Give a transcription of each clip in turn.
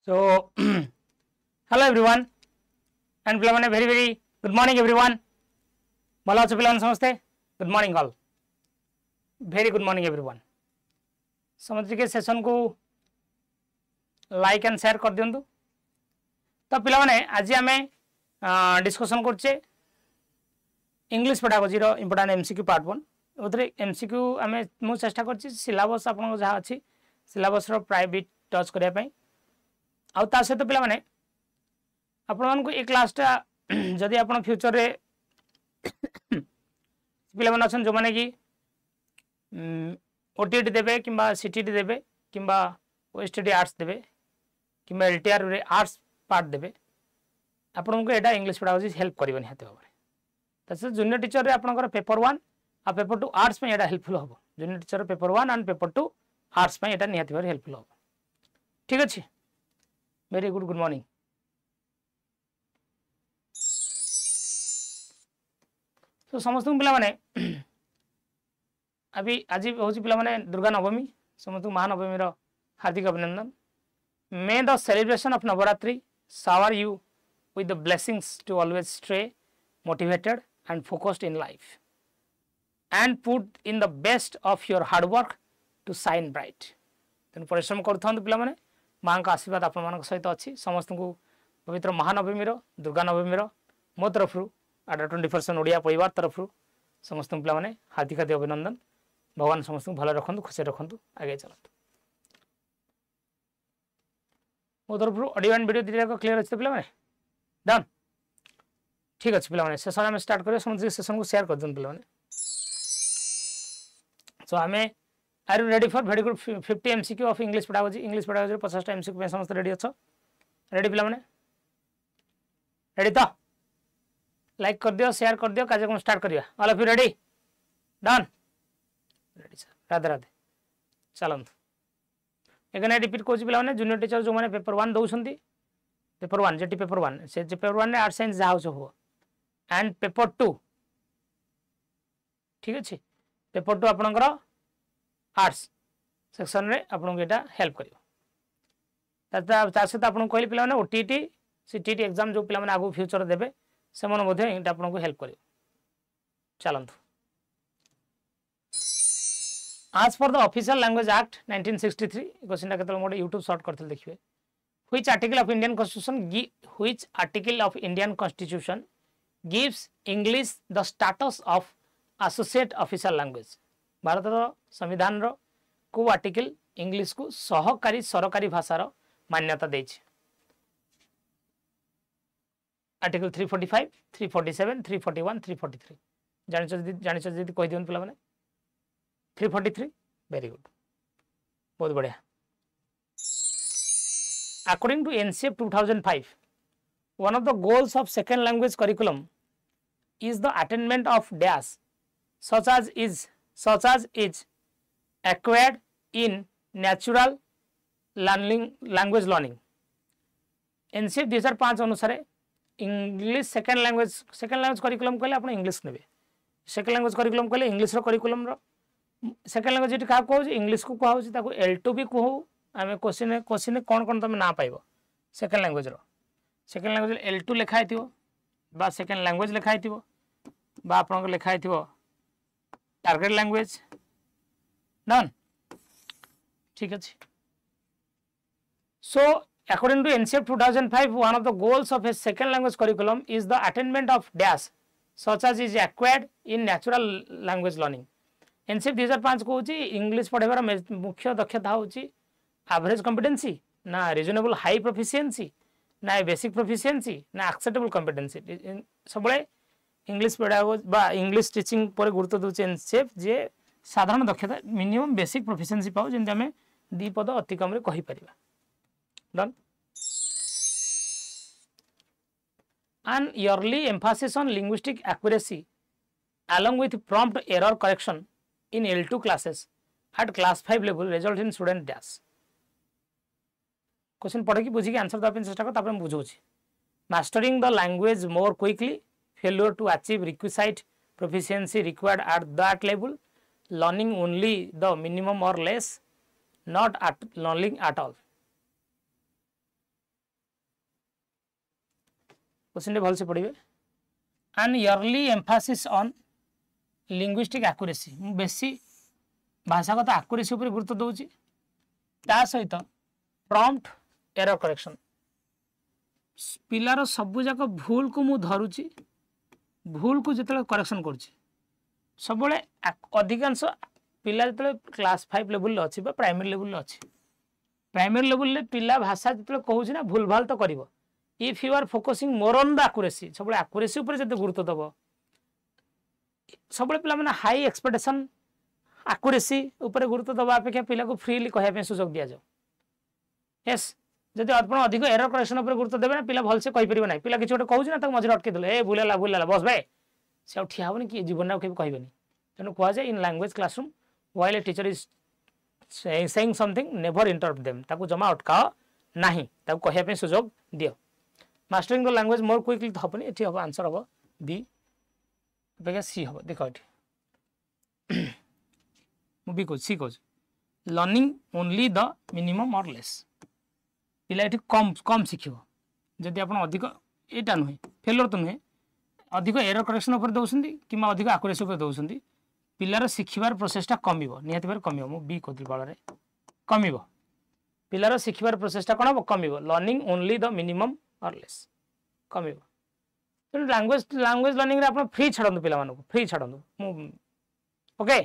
So, hello everyone, and पिलाने very very good morning everyone. भला अच्छे पिलाने समझते? Good morning all. Very good morning everyone. समझ के सेशन को लाइक एंड शेयर कर दियंतु. तो पिलाने आज हमें डिस्कशन करचे इंग्लिश पेडागोजी रो इंपोर्टेंट एमसीक्यू पार्ट 1. उधर एमसीक्यू हमें मु चेष्टा करची सिलेबस आपन जहा अछि सिलेबस रो प्राइवेट टच करिया पई आउ ता सहित पिला माने आपण मान को ए क्लास टा जदी आपण फ्यूचर रे पिला मन अछन जो माने की ओटीएट देबे किंबा सीटीटी देबे किंबा ओएसटीडी आर्ट्स देबे किंबा एलटीआर रे आर्ट्स पार्ट देबे आपण को एटा इंग्लिश पेडागोजी हेल्प करिवो निहाते भाबरे तसे जूनियर टीचर रे आपनकर पेपर 1 आ पेपर 2 आर्ट्स में एटा हेल्पफुल होबो junior teacher paper 1 and paper 2 arts में एटा निहाते भाबरे हेल्पफुल होबो ठीक अछि वेरी गुड गुड मॉर्निंग तो समस्त पिला माने अभी आज होची पिला माने दुर्गा नवमी समस्त महानवमी रो हार्दिक अभिनंदन मे the celebration of Navratri shower you with the blessings to always stay motivated and focused in life and put in the best of your hard work to shine bright तेन परिश्रम करथांत पिला माने मां का आशीर्वाद आपण मान सहित अच्छी समस्त को पवित्र महानवमी दुर्गा नवमी मो तरफ आटा 20% ओडिया परिवार तरफ समस्त पिला माने हार्दिक हार्दिक अभिनंदन भगवान समस्त भल रखु खुशी रखु आगे चलत मो तरफ ऑडियो एंड वीडियो दिया क्लियर अच्छे पिला माने डन ठीक अच्छे पिला माने सेशन हम स्टार्ट करियो समस्त सेशन को शेयर कर दन पिला माने सो हमें Are you ready for very good 50 MCQ of English pedagogy? English pedagogy 50 MCQ में समस्त रेडी अच्छो रेडी पिला माने रेडी तो लाइक कर दियो शेयर कर दियो कार्यक्रम स्टार्ट करिया all of you ready done ready sir Radhe Radhe चलंत एगने रिपीट कोची पिला माने जूनियर टीचर जो माने पेपर 1 दउछंती पेपर 1 जेटी पेपर 1 से जे पेपर 1 ने आर्ट्स साइंस जाउ हो एंड पेपर 2 ठीक अछि पेपर 2 आपनकर आर्ट्स सेक्शन रे आपन एटा हेल्प करियो ता सहित आपन कहली पिला माने ओटीटी सीटीटी एग्जाम जो पिला माने आगु फ्यूचर देबे से मन मध्ये एटा आपन को हेल्प करियो चलंतु आज for the official language act 1963 question केतल मोडे YouTube शॉर्ट करथल देखिबे which article of Indian constitution gives English the status of associate official language Bharat संविधान रो को आर्टिकल इंग्लिश को सहकारी सरकारी भाषा रो मान्यता देछि आर्टिकल 345 347 341 343 जानिछ जदी कहि दियन पिला माने 343 वेरी गुड बहुत बढ़िया according to NCF 2005 one of the goals of second language curriculum is the attainment of dash such as is acquired in natural language learning. NCF 2005 अनुसार इंग्लिश सेकेंड लैंग्वेज करिकुलम कहले आपण English नेबे second language curriculum कहले English रो curriculum रो second language जेटी का कहू इंग्लिश को कहू ताको L2 भी कहू आमे क्वेश्चन कोन तमे ना पाइबो सेकेंड लैंग्वेज L2 लिखा हिथिबो बा सेकेंड लैंग्वेज लिखा हिथिबो बा आपण लिखा हिथिबो टारगेट लैंग्वेज डन ठीक अछि सो according to NCF 2005 one of the goals of a second language curriculum is the attainment of dash such as is acquired in natural language learning NCF 2005 कहूची English पढ़ेबार मुख्य दक्षता होची average competency ना reasonable high proficiency ना basic proficiency ना acceptable competency सबले English pedagogy बा English teaching पर गुरुत्व दोचे एनसीएफ जे साधारण दक्षता मिनिमम बेसिक प्रोफिशिएंसी पाउ जेंति हमें दी पद अति कम रे कहि परिबा done an yearly emphasis on linguistic accuracy along with prompt error correction in L2 classes at class 5 level result in student dash question पढ़े की बुझी के आंसर दबे चेष्टा कर तापर हम बुझौछि mastering the language more quickly failure to achieve requisite proficiency required at that level learning only the minimum or less not at learning at all question भल से पढ़िए an early emphasis on linguistic accuracy बेसी भाषागत accuracy उपर गुरुत्व दूची ता सहित prompt error correction पिलार सबु जाक भूल को मु धरुची भूल को जिते करेक्शन करुच्ची सब अधिकांश पिला जो क्लास 5 लेवल अच्छी प्राइमरी लेवल अच्छी प्राइमरी लेवल पिला भाषा जो कहूँ ना भूल भाल तो कर if you are focusing more on the accuracy सब एक्यूरेसी उपर जब गुरुत्व दब सब पिला माने हाई एक्सपेक्टेशन एक्यूरेसी उपर गुरुत्व दबा अपेक्षा पिला को फ्रीली कहवाई सुजोग दि जाओ यस जब आप अधिक एरर करेक्शन उपर गुरुत्व देवे ना पिला भलसे कहीपर ना पिला किसी गोटे कहूँ ना मझे अटके देले ए भूलला भूलला बस भाई से ठिया हेनी कि जीवन के कहबेनि तेणु कहुए in language classroom while a teacher is saying something never interrupt them ताकू जमा अटकाओ नहीं ताकू कहवाई सुजोग दियो mastering the language more quickly तो हेनी ये हम आंसर हम बी अपेक्षा सी हम देख ये मुझे कह सी कह लर्निंग ओनली द मिनिमम और लेस पिला ये कम कम शिख जदि आप अधिक यहाँ नुहे फेलर तो नुहे अधिक एरर करेक्शन उपर दौरान कि अधिक एक्यूरेसी उपर दौरान पिलार शिखबार प्रोसेसटा कम निहत भाव कम मु बी कहती बल कम पिलार शिखबार प्रोसेसटा कौन हम कम लर्निंग ओनली द मिनिमम और लेस कम तेणु लैंग्वेज लर्निंग आप फ्री छाड़ू पिला फ्री छाड़ू ओके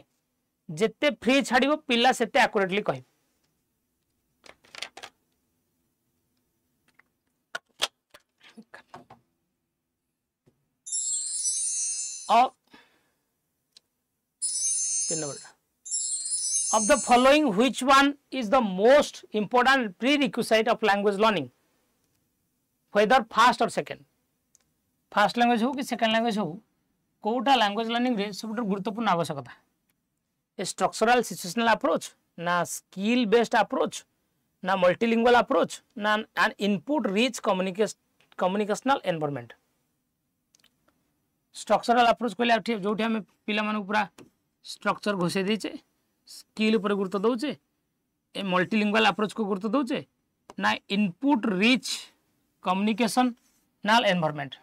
जिते फ्री छाड़ पिला से एक्यूरेटली कह of the following which one is the most important prerequisite of language learning whether first or second first language हो कि second language हो कोटा language learning रे सब गुरुत्वपूर्ण आवश्यकता ए structural situational approach ना skill based approach ना multilingual approach ना an input rich communicational environment structural approach कहले जो आम पिला पूरा स्ट्रक्चर घोषे देचे स्किल उपर गुरुत्व दौचे ए मल्टीलिंगुअल अप्रोच को गुरुत्व दौचे ना इनपुट रिच कम्युनिकेशनल एनवायरनमेंट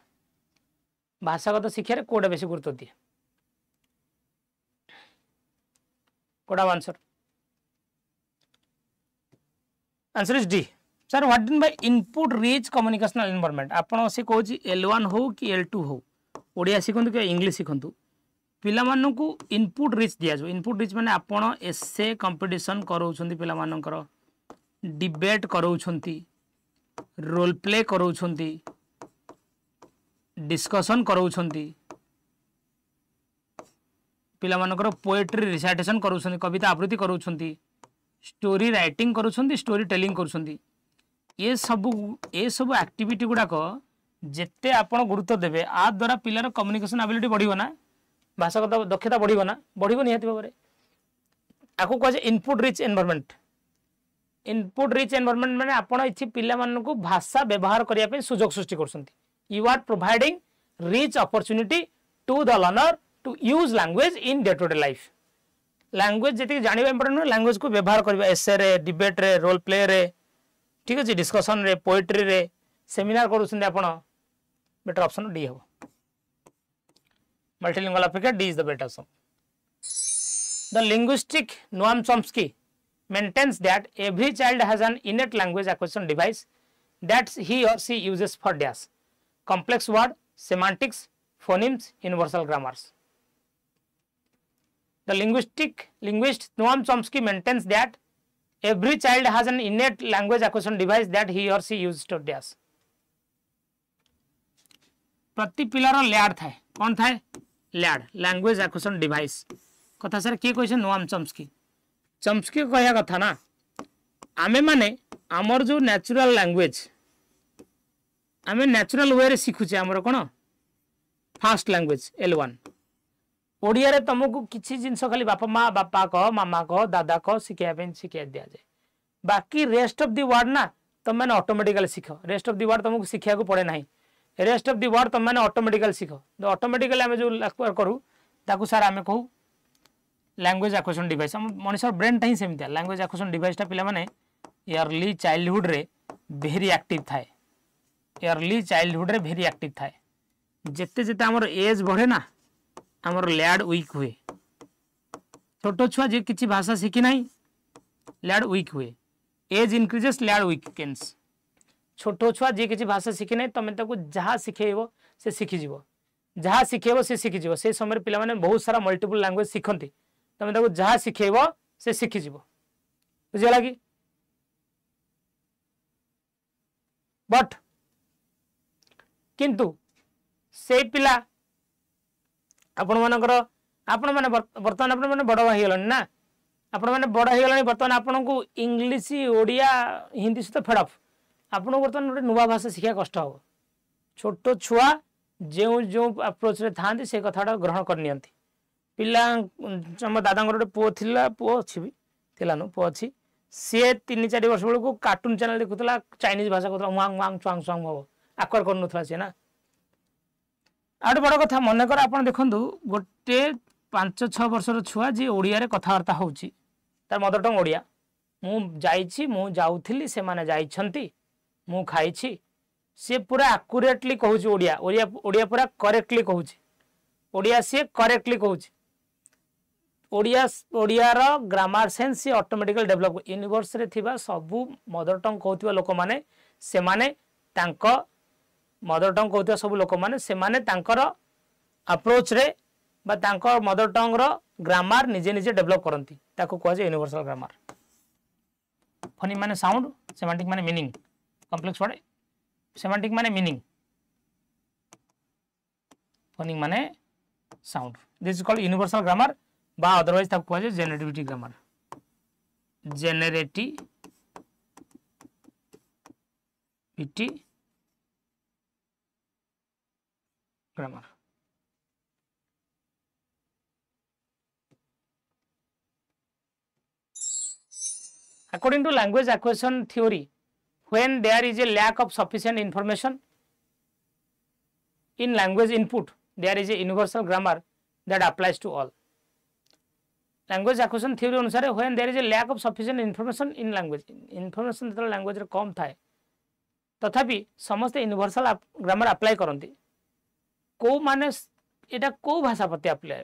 भाषागत शिक्षा कोटा बेसी गुरुत्व दिए कोटा answer answer is D sir what mean by input rich communicational environment आपन से कहूँ L1 हो कि L2 हो ओडिया शिखु कि इंग्लीश शिखु पिला को इनपुट रिच दि जाए इनपुट रिच माने आपण एसे कंपटीशन कराउछंती पिला मानकर डिबेट कराउछंती रोल प्ले कराउछंती डिस्कशन कराउछंती पिला मानकर पोएट्री रिसाइटेशन कराउछंती कविता आवृत्ति कराउछंती स्टोरी राइटिंग कराउछंती स्टोरी टेलिंग कराउछंती ये सब एक्टिविटी गुड़ाक जिते आप गुरुत्व देवे आ द्वारा पिलार कम्युनिकेशन एबिलिटी बढ़िबो ना भाषागत दक्षता बढ़िबो ना बढ़िबो निहाती भाव में आपको कहे input rich environment input rich environment माने आपण इछि पिला मानन को भाषा व्यवहार करिया पे सुजोग सृष्टि करछंती you are providing rich opportunity to the learner to use language in day to day life language जति जानिबा इंपोर्टेंट नुहे लैंग्वेज को व्यवहार करबा एसे रे डिबेट रे रोल प्ले रे ठीक अछि डिस्कशन रे पोएट्री रे सेमिनार करूछंती आपण बेटर ऑप्शन डी हो मल्टीलिंगुअल अपेक्षा D is the better option the linguistic Noam Chomsky maintains that every child has an innate language acquisition device that he or she uses for dash complex word semantics phonemes universal grammars the linguist Noam Chomsky maintains that every child has an innate language acquisition device that he or she uses to dash प्रति पिलार lead थाए कौन थाए lead language acquisition device कथा sir किए कह Noam चम्स्की चम्स्की कहया कथा ना आमे माने आमर जो नेचुरल लैंग्वेज आमे नेचुरल वे रे शिखुचे आमर कोन फास्ट लैंग्वेज L1 ओडिया रे तुमको किछि जिंस खाली बापा कह मामा कह दादा कह शिखिया दिया जाए बाकी रेस्ट ऑफ द वर्ड ना तुम मैंने automatically Sikh rest of the word तुमको शिखिया को पड़े ना रेस्ट ऑफ द वर्ड तुम मैंने ऑटोमेटिकली शिख ऑटोमेटिकली आम जो करूँ ताकू सार आम कहू लैंग्वेज एक्विजिशन डिवाइस मनुष्य ब्रेनटा ही सेमती लैंग्वेज एक्विजिशन डिवाइसटा पिला माने अर्ली चाइल्डहुड रे वेरी एक्टिव थाए अर्ली चाइल्डहुड रे भेरी एक्टिव थाए जेते जेते हमर एज बढ़े ना हमर लैड वीक हुए छोट छुआ जे किछि भाषा शिखी नाही लैड वीक हुए एज इंक्रीजेस लैड वीकेंस छोट छुआ जे किछि भाषा शिखी नाही तमे ताको जहा सिखेइबो से शिखी जिवो जहा सिखेइबो से शिखी जिवो से समय पिला माने बहुत सारा मल्टीपल लैंग्वेज शिखंती तमे ताको जहा सिखेइबो से शिखी जिवो बुझिला कि बट किंतु से पिला आपण मानकर आपण माने वर्तमान आपण माने बड़ भाई गेलन ना आपण माने बड़ हे गेलन वर्तमान आपण को इंग्लिश ओडिया हिंदी से फेडअप आपण वर्तमान गोटे नुवा भाषा शिखा कष्ट हो छोट छुआ जो जो अप्रोच रे थांती से कथाटा ग्रहण कर नियंती पिला हम दादा गोटे पुओ थिला पुओ अछि भी थिला नु पुओ अछि से 3-4 वर्ष बेलू कार्टून चैनल देखुला चाइनीज भाषा कहला वांग वांग च्वांग च्वांग हो आकर करनुथला से ना आठ बड़ कथा मन कर आप देखु गोटे 5-6 वर्षर छुआ जी ओडिया रे कथबार्ता होउची तार मदर टंग ओडिया मु जाइछि मु जाउथिली से माने जाइछंती मु खाइछि से पूरा एक्यूरेटली कहूची ओडिया ओडिया ओडिया पूरा करेक्टली कहूची ओडिया से करेक्टली कहूची ओडिया ओडिया रो ग्रामर सेंस से ऑटोमेटिकली डेवलप यूनिवर्स रे थिबा सबु मदर टंग कहउतिबा लोक माने से माने तांको मदर टंग कहउतिबा सब लोक माने से माने तांकर अप्रोच रे बा तांको मदर टंग रो ग्रामर निजे निजे डेवलप करंती ताको कहजे यूनिवर्सल ग्रामर फोनिक माने साउंड सेमांटिक माने मीनिंग कॉम्प्लेक्स वर्ड सेमांटिक माने मीनिंग फोनिक माने sound this is called universal grammar बा अदरवाइज ताको कहजे generativity grammar generativity grammar according to language acquisition theory when there is a lack of sufficient information in language input there is a universal grammar that applies to all language acquisition theory अनुसार when there is a lack of sufficient information in language information तो language रे कम थाए तथापि समस्त universal grammar apply करंती को माने एटा को भाषा प्रति अप्लाई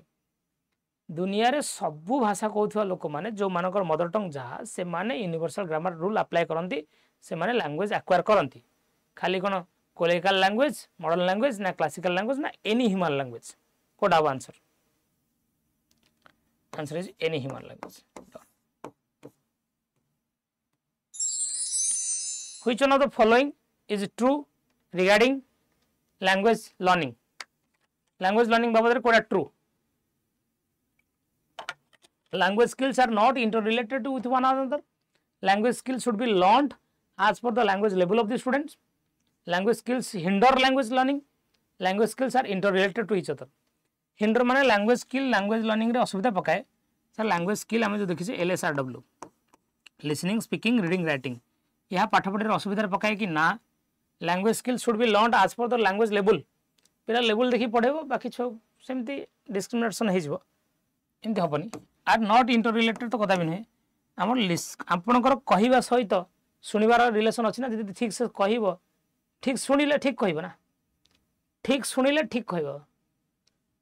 दुनिया रे सबु भाषा कहउथवा लोक माने जो मानकर मदर टंग जहा से माने यूनिवर्सल ग्रामर रूल अप्लाई करंती से माने लैंग्वेज एक्वायर करंती खाली कोन कोलोकियल लैंग्वेज मॉडर्न लैंग्वेज ना क्लासिकल लैंग्वेज ना एनी ह्यूमन लैंग्वेज कोड आव answer is any human language which one of the following is true regarding language learning बाबद रे कोडा true language skills are not interrelated with one another language skills should be learned as per the language level of the students language skills hinder language learning language skills are interrelated to each other hinder माने language skill language learning रे असुविधा पकाए sir language skill हम जो देखि छै LSRW listening speaking reading writing यहा पाठ पढ़े रे असुविधा पकाए कि ना language skills should be learned as per the language level पिला लेवल देखि पढेबो बाकी छो सेमती डिस्क्रिमिनेशन हे जिवो एमती हबनी आर नॉट इंटररिलेटेड तो कदा भी नहीं हमर आपनकर कहिबा सहित सुनिबार रिलेशन अछि ना जदि ठीक से कहिबो ठीक सुनिले ठीक कहिबो ना ठीक सुनिले ठीक कहिबो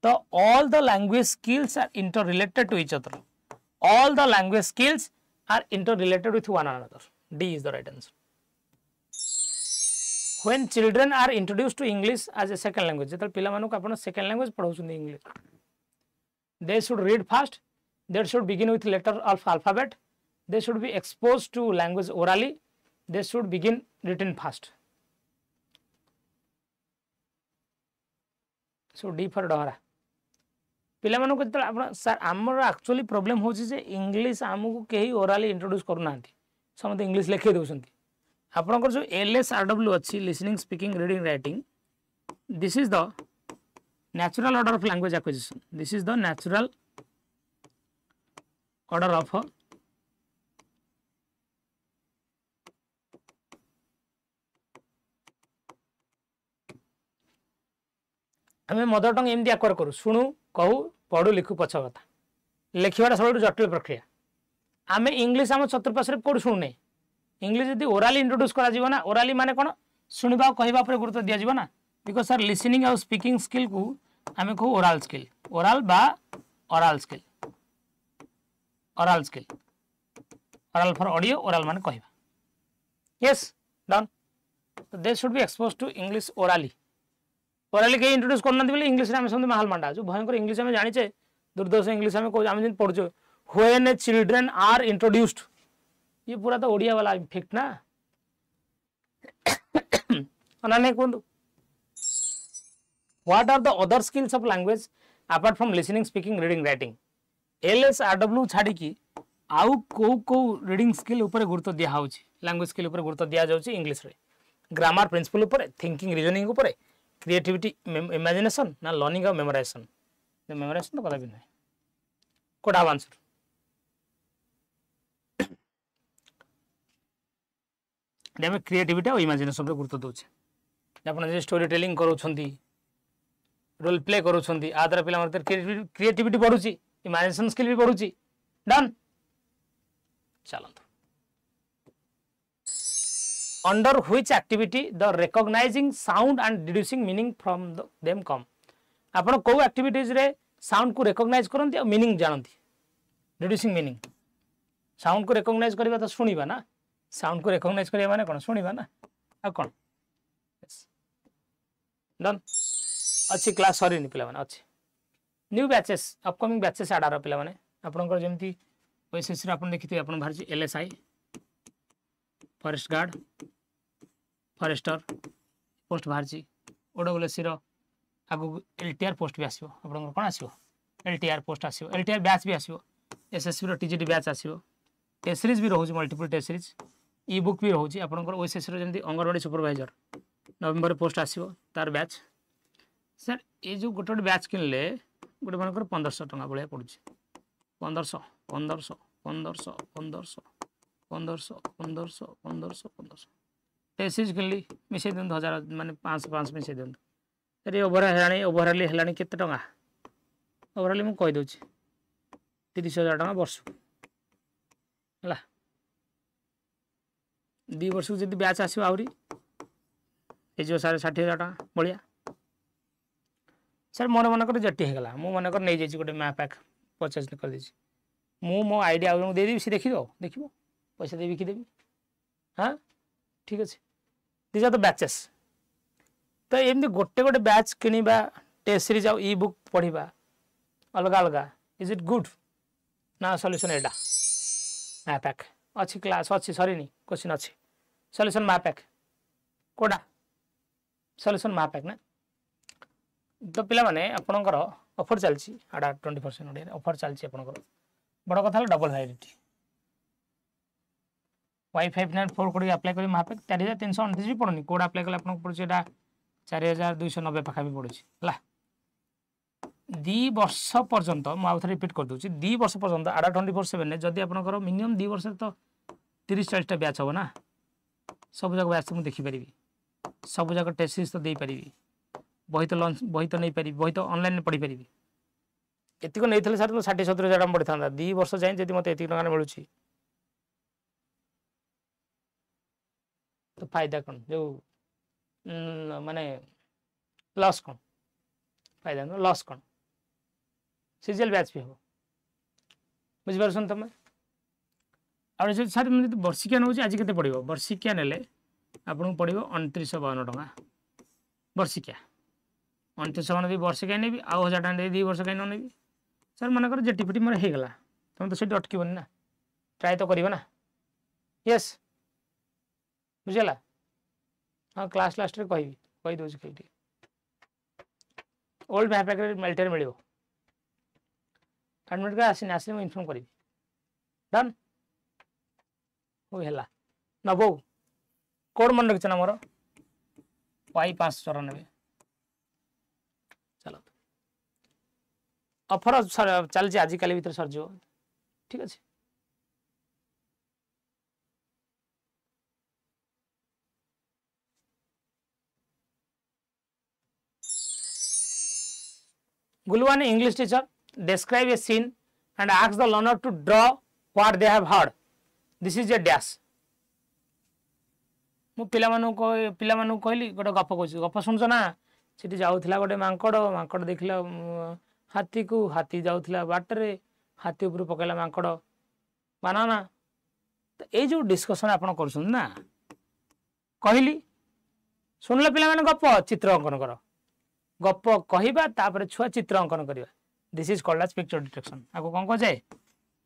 तो all the language skills are interrelated to each other all the language skills are interrelated with one another D is the right answer when children are introduced to English as a second language जतल पिला मानु आपण second language पढौछन English they should read fast they should begin with letter of alphabet they should be exposed to language orally they should begin written fast so D for Dahra पिला मानु को आपण sir हमर एक्चुअली प्रॉब्लम होछि जे English हमकु केही orally introduce करू नांती समते English लिखे दोसंती आपनकर जो LSRW अछि listening speaking reading writing this is the natural order of language acquisition this is the natural order of हमें मदर टंग एमती एक्वायर करू शुणु कहू पढ़ू लिखू पछ कथा लिखा सब जटिल प्रक्रिया आम इंग्लीश आम चतुर्पाश कोड शुणुने इंग्लीश यदि ओराली इंट्रोड्यूस करा ना ओराली माने कौन शुणवा कहवा पर गुरुत्व दिया जीवो ना बिकॉज सर लिसनिंग और स्पीकिंग स्किल को आमे को ओरल स्किल ओरल बा oral skill oral for audio oral माने कहवा yes done so they should be exposed to English orally के इंट्रोड्यूस करना बोले इंग्लिश में समझ महाल मांडा जो भयंकर इंग्लिश में जानी चाहिए दुर्दर्श इंग्लिश में आम पढ़ु व्हेन चिल्ड्रेन आर इंट्रोड्यूस्ड ये पूरा तो ओडिया वाला इफेक्ट ना नहीं कहूँ what are the other skills of language apart from listening speaking reading writing LSRW छाड़ी की आउ को रीडिंग स्किल ऊपर गुरुत्व दिया होची लैंग्वेज स्किल ऊपर गुरुत्व दिया जाउची इंग्लिश रे ग्रामर प्रिंसिपल ऊपर थिंकिंग रीजनिंग ऊपर क्रिएटिविटी इमेजिनेशन ना लर्निंग और मेमोराइजेशन मेमोराइजेशन तो कदा भी नहीं कोड आंसर देमे क्रिएटिविटी और इमेजिनेशन ऊपर गुरुत्व दोचे आपण जे स्टोरी टेलिंग करूछंती रोल प्ले करूछंती आदर पिला मते क्रिएटिविटी बढ़ुची इमेजिनेशन स्किल भी बढ़ुची डन चलो under which activity the recognizing sound and deducing meaning from them कम आपण को एक्टिविटीज रे साउंड को रिकॉग्नाइज करंती और मीनिंग जानती डिड्यूसिंग मीनिंग साउंड को रिकॉग्नाइज करबा तो सुनिबा ना साउंड को रिकॉग्नाइज करबा माने कोन सुनिबा ना आ कोन डन अच्छी क्लास सरी नि पिला माने अच्छी न्यू बैचेस अपकमिंग बैचेस आडार पिला माने आपनकर जेमती ओएसएससी रे आपन देखिथे आपन भारती LSI forest guard forester post भारती ओडब्ल्यूएससी रो आगु एलटीआर पोस्ट भी आसीबो आपनकर कोन आसीबो एलटीआर पोस्ट आसीबो एलटीआर बैच भी आसीबो एसएससी रो टीजीडी बैच आसीबो टेस्ट सीरीज भी रहउची multiple test series e book भी रहउची आपनकर ओएसएससी रो जेमती अंगनवाड़ी सुपरवाइजर नवंबर पोस्ट आसीबो तार बैच सर ए जो गोटे बैच किनले गोटे मानकर 1500 टका भलिया पड़ुची 1500 1500 1500 1500 1500 1500 1500 1500 टेसिस किनली मिसे दिन 1000 माने 500 500 मिसे दिन अरे ओवरऑल हेलानी केते टका ओवरऑल मु कहि दोची 30000 टका वर्ष हला 2 वर्ष जदी बैच आसीबो आउरी ए जो 60000 टका भलिया सर मोर मनकर जट्टी हेगला मु मनकर नै जाई गोटे मैपैक परचेज कर दी मु मो आइडिया दे देबी सी देखिबो देखिबो पैसा देबी कि देबी हां ठीक अछि दिस आर द बैचेस तो एमती गोटे गोटे बैच किनिबा टेस्ट सीरीज आ ई बुक पढिबा अलग अलग इज इट गुड ना सॉल्यूशन एटा मैपैक अच्छी क्लास अच्छी सरी नहीं क्वेश्चन अच्छी सॉल्यूशन मैपैक कोडा सॉल्यूशन मैपैक ना तो पिला माने आपनकर ऑफर चलची आडा 20% ओडिया ऑफर चलची आपनकर बड़ कथा double validity wifi 4 code apply करी मैपैक 4329 भी पड़नी कोड अप्लाई कले आपन पड़छ एटा 4290 पाखा भी पड़छ हला 2 वर्ष पर्यंत मु आउ थरे रिपीट कर दोची 2 वर्ष पर्यंत आडा 24/7 ने जदी आपनकर मिनिमम 2 वर्ष तो 30-40 टा बैच हो ना सब जगह बैच मु देखि परिबी सब जगह टेस्ट सीरीज तो दे परिबी बही तो नहीं पारि बही तो ऑनलाइन पढ़ी पारि एतिक नहीं थे सर तो 60-70 हजार पड़ी था 2 वर्ष जाए जब मत एतिक टका मिलूँ तो फायदा कौन जो माने लॉस कौन फायदा लॉस कौन सीजीएल बैच भी हो बुझिपार तुम और सर मुझे वर्षिकिया नौ आज के पड़ो वर्षिकिया ने आपको पड़ो 2952 टका वर्षिकिया 2952 वर्षिकिया नेबी आउ 1000 टका 2 वर्ष कहीं नेबी सर मनकर जेटीपीटी मोर हो गला तुम तो सीट अटकबनी ना ट्राए तो करना ना यस बुझेगा हाँ क्लास लास्ट कही दूसरी कही ओल्ड मैपैक मेल्टर मिल एडमिट कार्ड आसनी आसने मुझे इनफॉर्म करी डन हो है नबो कोड मन रखी ना मोर वाई 594 चलो ऑफर चलती आज काली भीतर सरज ठीक अच्छे Gulwan English teacher describe a scene and ask the learner to draw what they have heard. This is a dash. मु पिला कहली गोटे गप कहूँ गप शुणुच ना सीटी जाऊला गोटे मांकड़ मांकड़ देखला हाथी को हाथी जाऊला बाटरे हाथी उपर पकड़ा मांकड़ बानाना तो ये जो डिस्कशन आप ना कहली शुणिले पिला गप चित्र अंकन कर गप कहवा तापर छुआ चित्र अंकन करवा this is called as picture detection आपको कौन कह जाए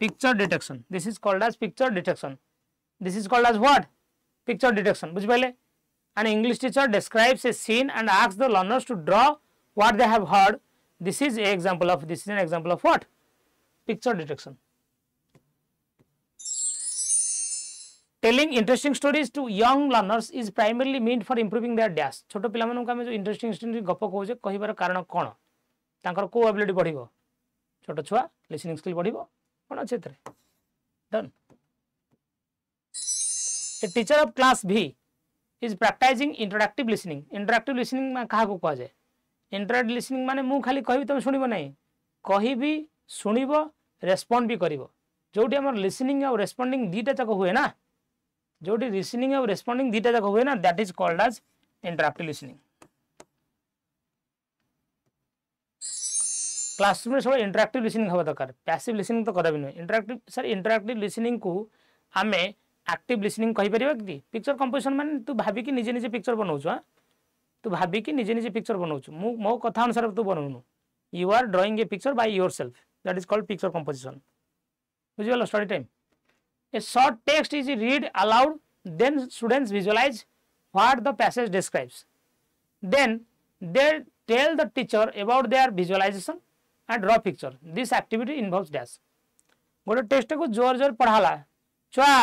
picture detection this is called as picture detection this is called as what picture detection बुझ पाइले an English teacher describes a scene and asks the learners to draw what they have heard this is an example of what picture detection telling interesting stories to young learners is primarily meant for improving their dash छोटो पिला मानन का जो interesting story गप कहूजे कहिबार कारण कोन तांकर को ability बढ़िबो छोटो छुआ लिसनिंग स्किल बढ़िबो कोन अछि एतरे done a teacher of class B is practicing interactive listening में कहा को कहा जाए इंटरैक्टिव लिसनिंग माने मु खाली कहबी तुम सुनिबो नहीं कहबी सुनिबो रेस्पोंड भी करिवो जोटी हमर लिसनिंग और रेस्पोंडिंग दीटा तक हुए ना जोटी लिसनिंग और रेस्पोंडिंग दीटा तक हुए ना that is called as interactive listening classroom में सब इंटरैक्टिव लिसनिंग हवा दरकार पैसिव लिसनिंग तो कदापि नहीं इंटरैक्टिव लिसनिंग को आमे एक्टिव लिसनिंग कहि परिबा कि पिक्चर कंपोजिशन माने तू भाबी कि निजे निजे पिक्चर बनाउछु हां तू भाबी कि निजे निजे पिक्चर बनाउछु मो कथा अनुसार तू बनाउनु you are drawing a picture by yourself that is called picture composition बुझियलो study time a short text is read aloud then students visualize what the passage describes then they tell the teacher about their visualization and draw picture this activity involves dash गोटे text को जोर जोर पढ़ाला छुआ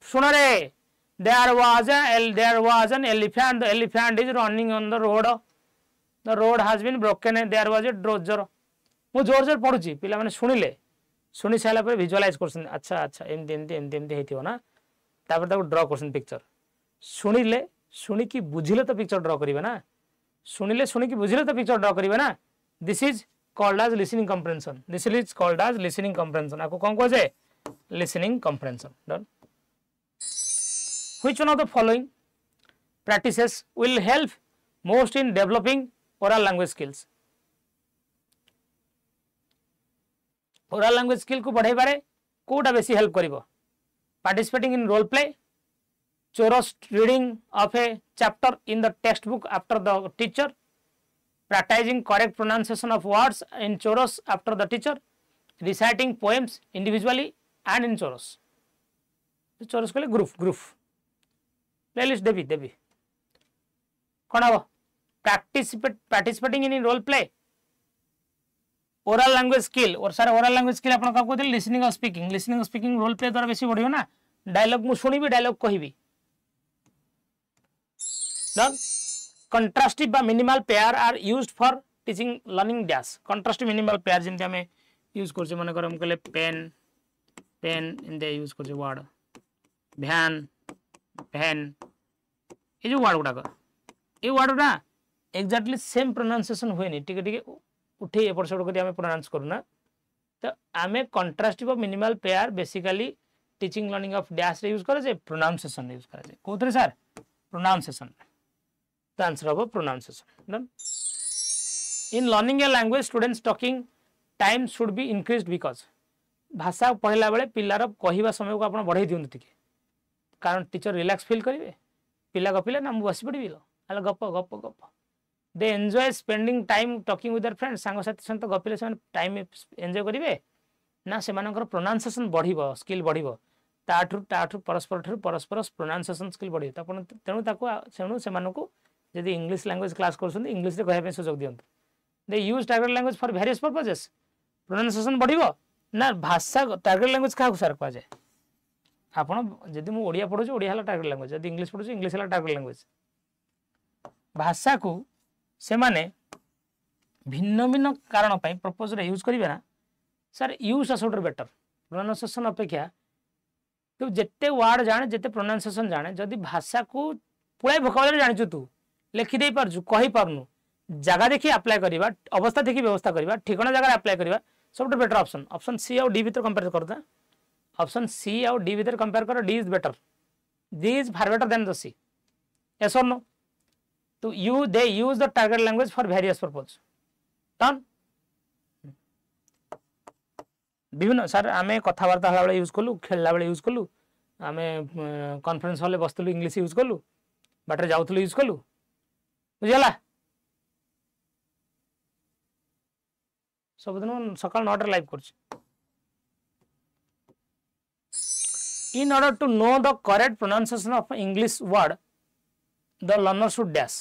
सुन रे there was an elephant the elephant is running on the road has been broken there was a dozer मु जोर जोर पढुची पिला माने सुनी साला पर विजुअलाइज करसन अच्छा अच्छा एमती हेतियो ना तापर ताको ड्रा करसन पिक्चर सुनी की बुझिले तो पिक्चर ड्रा करिवे ना सुनी की बुझिले तो पिक्चर ड्रा करिवे ना this is called as listening comprehension आपको कौन कह जाए listening comprehension done Which one of the following practices will help most in developing oral language skills? Oral language skill को बढ़ाई बारे कोटा बेसी help करिवो participating in role play chorus reading of a chapter in the textbook after the teacher practicing correct pronunciation of words in chorus after the teacher reciting poems individually and in chorus को group playlist देवी कौन हम participating in role play oral language skill और sir oral language skill आपन का कहते listening और speaking role play द्वारा बेसी बढ़ियो ना डायलॉग मु सुनिबी डायलॉग कहिबी डन कंट्रास्टिव बा minimal pair are used for teaching learning dash contrastive minimal pair जेंति हमें यूज करछे माने करम कहले पेन इन दे यूज करछे वर्ड भ्यान पेन ये जो वर्ड गुड़ाक ये वर्ड ना एक्जाक्टली सेम प्रोनाउंसिएशन हुए नहीं टिके उठे एपट सेपट कर प्रोनाउंस करूना तो आम contrastive minimal pair basically teaching learning of dash रे यूज करे प्रोनाउंसिएशन यूज करे कोथरे sir pronunciation the answer of pronunciation done in learning a language students talking time should be increased because भाषा पढ़ला बेले पिलार कहवा समय को आप बढ़ाई दियंतु टिके कारण टीचर रिलैक्स फील करेंगे पिला गपिले ना मुझे बस पड़ी अल गप गप गप they enjoy spending time talking with their friends सांग साथी सहित गपिले से टाइम एंजॉय करेंगे ना से प्रोनाउंसिएशन बढ़िबो स्किल बढ़िबो ताठु परस्पर प्रोनाउंसिएशन स्किल बढ़ी तेणु से जदि इंग्लिश लैंग्वेज क्लास कर इंग्लिश रे कहबे सुजोग दियंतु they use target language for various purposes pronunciation बढ़िबो ना भाषा टारगेट लैंग्वेज क्या सर कह जाए आपण जदि मु ओडिया पढु ओडिया हला टारगेट लैंग्वेज जदि इंग्लिश पढु इंग्लिश हला टारगेट लैंग्वेज भाषा को से माने भिन्न भिन्न कारण पई प्रपोज रे यूज करिवे ना सर यूज असोटर बेटर प्रोनाउंसिएशन अपेक्षा तो जेते वर्ड जाने जेते प्रोनाउंसिएशन जाने जदि भाषा को पुराय भोकाबुलरी जानिछु तू लिखि दे पारछु कहि पारनु जगह देखि अप्लाई करिवा अवस्था देखि व्यवस्था करिवा ठिकाना जगह अप्लाई करिवा सबसे बेटर ऑप्शन सी और डी भीतर कंपेयर करता ऑप्शन सी और डी भीतर कंपेयर कर D is better D is far better than the C yes or no? तो they use the target language for various purpose. Done? विभिन्न sir आमे कथबार्ता हला बेले यूज कलु खेलला बेले यूज कलु आमे कॉन्फ्रेंस हॉल बसतलु इंग्लिश यूज कलु बाटर जाउतलु यूज कलु बुझला सब दिन सकाल 9 लाइव कर in order to know the correct pronunciation of English word the learner should dash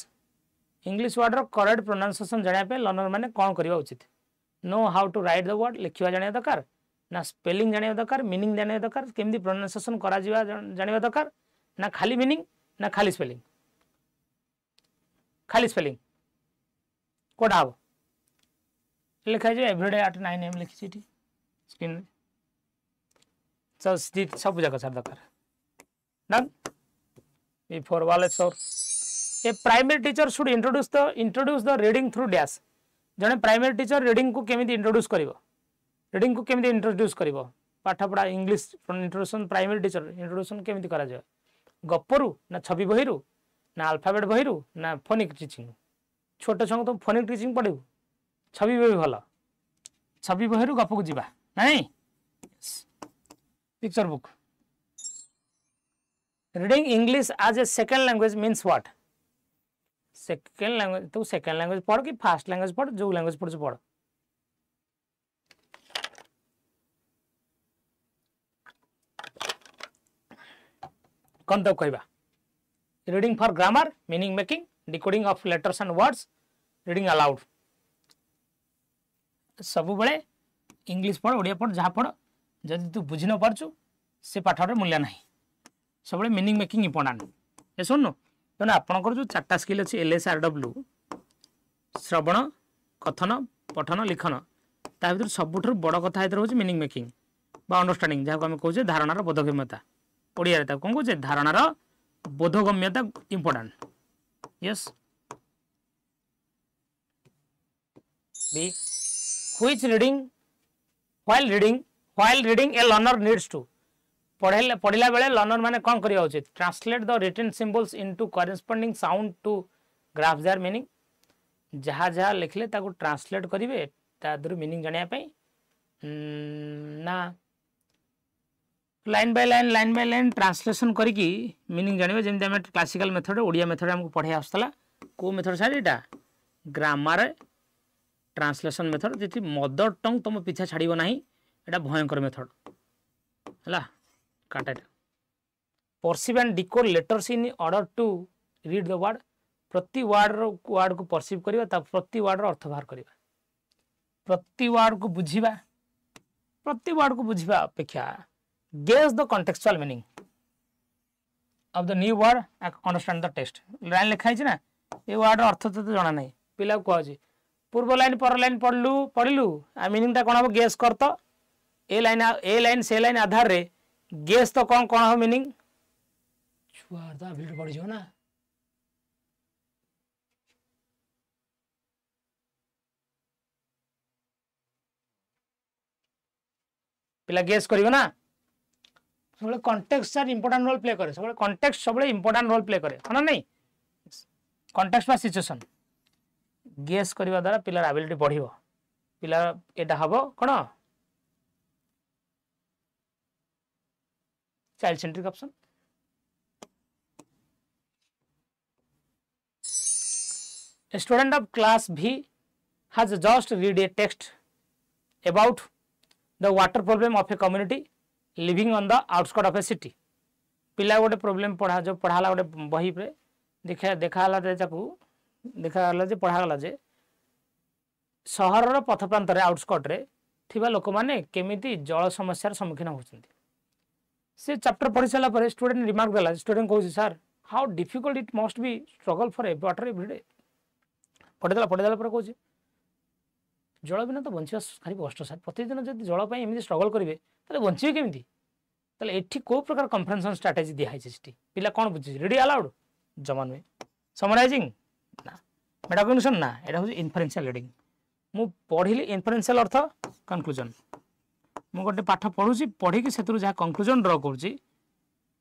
English word row correct pronunciation जानिया पे learner माने कौन करिवा उचित know how to write the word लिखिवा जानिया दरकार ना स्पेलिंग जानिया दरकार मीनिंग जानिया दरकार केमदी प्रोनाउंसिएशन करा जिवा जानिया दरकार ना खाली मीनिंग ना खाली स्पेलिंग कोड आव लिखा जे एवरीडे एट 9 am लिखि छी स्क्रीन रे सब जगह सर दरकार done before wallet sir A primary teacher should introduce the reading through dash जने प्राइमरी टीचर रीडिंग को केमिति इंट्रोड्यूस करिवो रीडिंग को केमिति इंट्रोड्यूस करिवो पाठ पढ़ा English introduction primary teacher introduction केमिति करा जाय गप्परु ना छवि बहिरु ना अल्फाबेट बहिरु ना फोनिक टीचिंग छोट छंग तो फोनिक टीचिंग पढिबु छवि बहि भला छवि बहिरु गप को जिबा नहीं picture book reading English as a second language means what second language तो second language पढ़ कि first language पढ़ जो language पढ़ पढ़ कौन तो कहबा reading for grammar meaning making decoding of letters and words reading aloud सब बेले इंग्लिश पढ़ ओडिया पढ़ जहाँ पढ़ जदि तू बुझी न पारछु से पाठर मूल्य नहीं सब मीनिंग मेकिंग इंपोर्टेंट ये सुन तेना आपंकर जो 4टा स्किल अच्छी LSRW श्रवण कथन पठन लिखन ता भीतर सबुठ बड़ कथा है रोचे मीनिंग मेकिंग बा अंडरस्टैंडिंग जहाँ आम कहे धारणार बोधगम्यता ओडिया कौन कहे धारणार बोधगम्यता important yes B which reading while reading a learner needs to पढ़ला बेले लर्नर माने कौन करिया उचित translate the written symbols into corresponding sound to graph their meaning जहाँ जहाँ लिखले ताको ट्रांसलेट करिवे तादर मीनिंग जानिया पई ना लाइन बाय लाइन ट्रांसलेशन करिकी मीनिंग जानिबे जेमते हम क्लासिकल मेथड ओडिया मेथड हमको पढ़े आस्तला को मेथड सारी एटा ग्रामर ट्रांसलेशन मेथड जेति मदर टंग तुम पीछा छाड़िबो नाही एटा भयंकर मेथड हला काटा perceive and decode letters in order to read the word प्रति वर्ड को परसीव करिबा ता प्रति वर्ड रो अर्थ बाहर करिबा प्रति वर्ड को बुझिबा अपेक्षा guess the contextual meaning of the new word understand the text line लिखाई छी ना ए वर्ड रो अर्थ तो जाना नहीं पिला को कहजी पूर्व लाइन पर लाइन पढ़लु आ मीनिंग ता कोन हो गेस कर तो ए लाइन से लाइन आधार रे गेस तो कौन हो मीनिंग छुआर दा भीड़ पड़ जो ना पिला गेस करियो ना सब context sir important role play करे सब कॉन्टेक्स्ट सब इंपोर्टेंट रोल प्ले करे ना नहीं कॉन्टेक्स्ट बा सिचुएशन गेस करबा द्वारा पिलार एबिलिटी बढ़िबो पिला एटा हबो कोन child centric option a student of class B has just read a text about the water problem of a community living on the outskirts of a city पिला गोटे problem पढ़ा जो पढ़ाला गोटे बही पे देखाला जे पढ़ाला जे सहर रो पथ प्रांत रे आउटस्कर्ट रे थिबा लोक माने केमिति जल समस्यार सम्मुखीन होचंती से चैप्टर पढ़ी सारा पर स्टूडेंट रिमार्क देला स्टूडेंट कहू sir how difficult it must be struggle for a water everyday पढ़ीदेला पर कहू जल बिना तो बंचा भारी कष्ट सर प्रतिदिन जब जल एमती स्ट्रगल करेंगे तो बचे केमी एठी को प्रकार कन्फ्रेंशन स्ट्राटेजी दिखाई पिला कौन बुझे रीड अलाउड जमा नुहे समराइजिंग ना मेटाकग्निशन ना यहाँ हूँ इनफरेन्शियल रीडिंग मु पढ़ी इनफरेन्शियल अर्थ कनक्लूजन मु गोटे पाठ पढ़ुची पढ़ी से जहाँ कनक्लूजन ड्र करुँची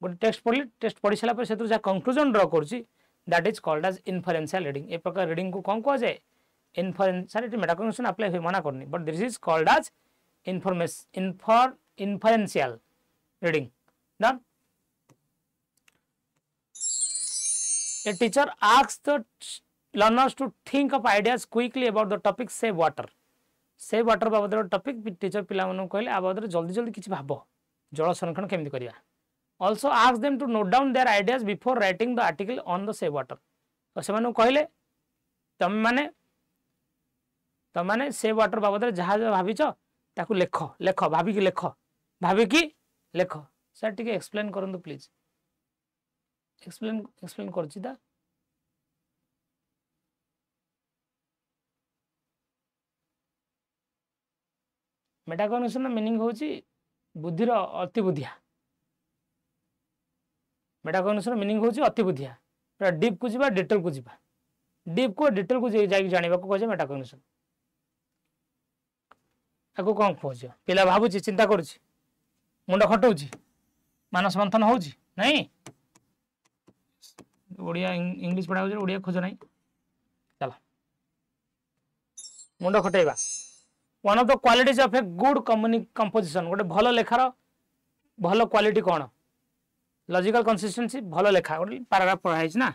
गोटे टेक्स्ट पढ़ी टेक्स्ट पढ़ी सारा जहाँ कनक्लूजन ड्र करुँची that is called as inferential reading ए प्रकार रीडिंग को कौन कह जाए इन्फरेंशियल इट मेटाकॉग्निशन अप्लाई हुए मना करनी but this is called as inferential reading done A teacher asks the learners to think of ideas quickly about the topic save water. Save water बाबद टॉपिक टीचर पिला मानू कहले आ बाबद जल्दी जल्दी किछि भाबो जल संरक्षण केमि करिया. Also ask them to note down their ideas before writing the article on the save water. तो से मानू कहले तम माने save water बाबद जहा भाबिछ ताकू लेख लेख भाबी की लेख सर टिके एक्सप्लेन करंतु प्लीज एक्सप्लेन करछि दा मेटाकॉग्निशन मीनिंग होची बुद्धिर अति बुद्धिया मेटाकॉग्निशन मीनिंग होची अति बुद्धिया पूरा डीप को जिबा डिटेल को जिबा डीप को डिटेल को जाई जानिबा को कहे मेटाकॉग्निशन आको कोन खोज पिला भाबुची चिंता करूची मुंड खटौची मानस मंथन होची नहीं ओडिया इंग्लिश पढ़ा हो ओडिया खोज नहीं चलो मुंड खटेबा one of the qualities of a good composition गोटे भल लेखार भल क्वालिटी कौन लॉजिकल कंसिस्टेंसी भल लेखा गोटे पैराग्राफ पढ़ाई ना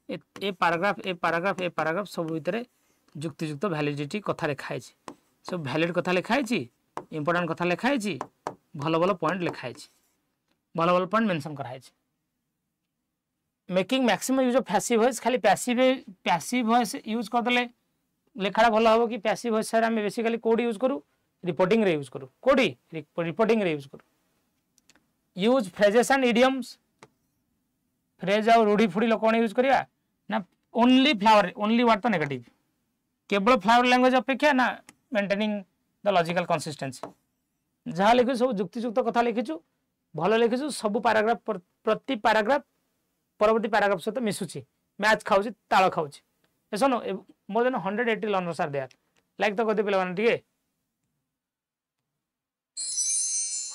ए पैराग्राफ सब भितर युक्तियुक्त वैलिडिटी कथा लिखाई सब वैलिड कथा लिखाई इंपोर्टेंट कथा लिखाई भल भल पॉइंट लिखाई भल भल पॉइंट मेंशन कराई making maximum use of passive voice खाली पैसिव वॉइस यूज करदे लेखाटा भल हम कि पैसिव वॉइस सर आम बेसिकली कोडी यूज करू रिपोर्टिंग रे यूज करू कोडी रिपोर्टिंग रे यूज करू use phrases and idioms phrase और रूढ़ी फुड़ी लोक यूज करिया ना ओनली फ्लावर ओनली वर्ड तो नेगेटिव केवल फ्लावर लैंग्वेज अपेक्षा ना मेंटेनिंग द लॉजिकल कंसिस्टेंसी जहाँ लिखु सब युक्तियुक्त कथा लिखिचु भल लिखिचु सब पैराग्राफ प्रति पैराग्राफ परवर्ती पैराग्राफ सहित मिसुची मैच खाऊची ताल खाऊची ऐसा no more than 180 learners are there like तो कते पिला माने